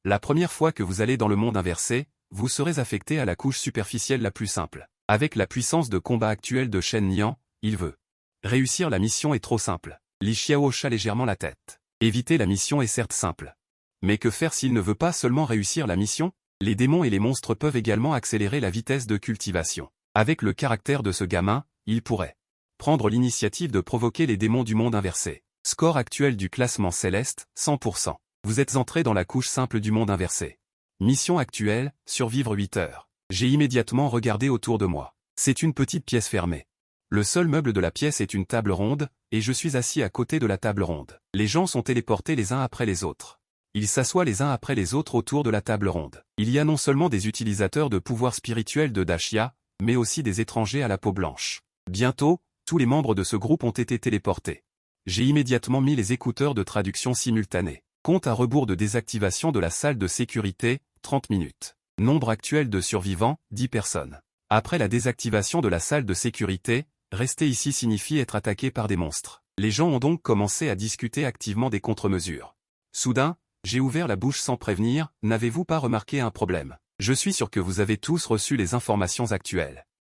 La première fois que vous allez dans le monde inversé, vous serez affecté à la couche superficielle la plus simple. Avec la puissance de combat actuelle de Shen Nian, il veut réussir la mission est trop simple. Li Xiao hocha légèrement la tête. Éviter la mission est certes simple. Mais que faire s'il ne veut pas seulement réussir la mission? Les démons et les monstres peuvent également accélérer la vitesse de cultivation. Avec le caractère de ce gamin, il pourrait prendre l'initiative de provoquer les démons du monde inversé. Score actuel du classement céleste, 100%. Vous êtes entré dans la couche simple du monde inversé. Mission actuelle, survivre 8 heures. J'ai immédiatement regardé autour de moi. C'est une petite pièce fermée. Le seul meuble de la pièce est une table ronde, et je suis assis à côté de la table ronde. Les gens sont téléportés les uns après les autres. Ils s'assoient les uns après les autres autour de la table ronde. Il y a non seulement des utilisateurs de pouvoirs spirituels de Dashia, mais aussi des étrangers à la peau blanche. Bientôt, tous les membres de ce groupe ont été téléportés. J'ai immédiatement mis les écouteurs de traduction simultanée. Compte à rebours de désactivation de la salle de sécurité, 30 minutes. Nombre actuel de survivants, 10 personnes. Après la désactivation de la salle de sécurité, rester ici signifie être attaqué par des monstres. Les gens ont donc commencé à discuter activement des contre-mesures. Soudain, j'ai ouvert la bouche sans prévenir, n'avez-vous pas remarqué un problème? Je suis sûr que vous avez tous reçu les informations actuelles.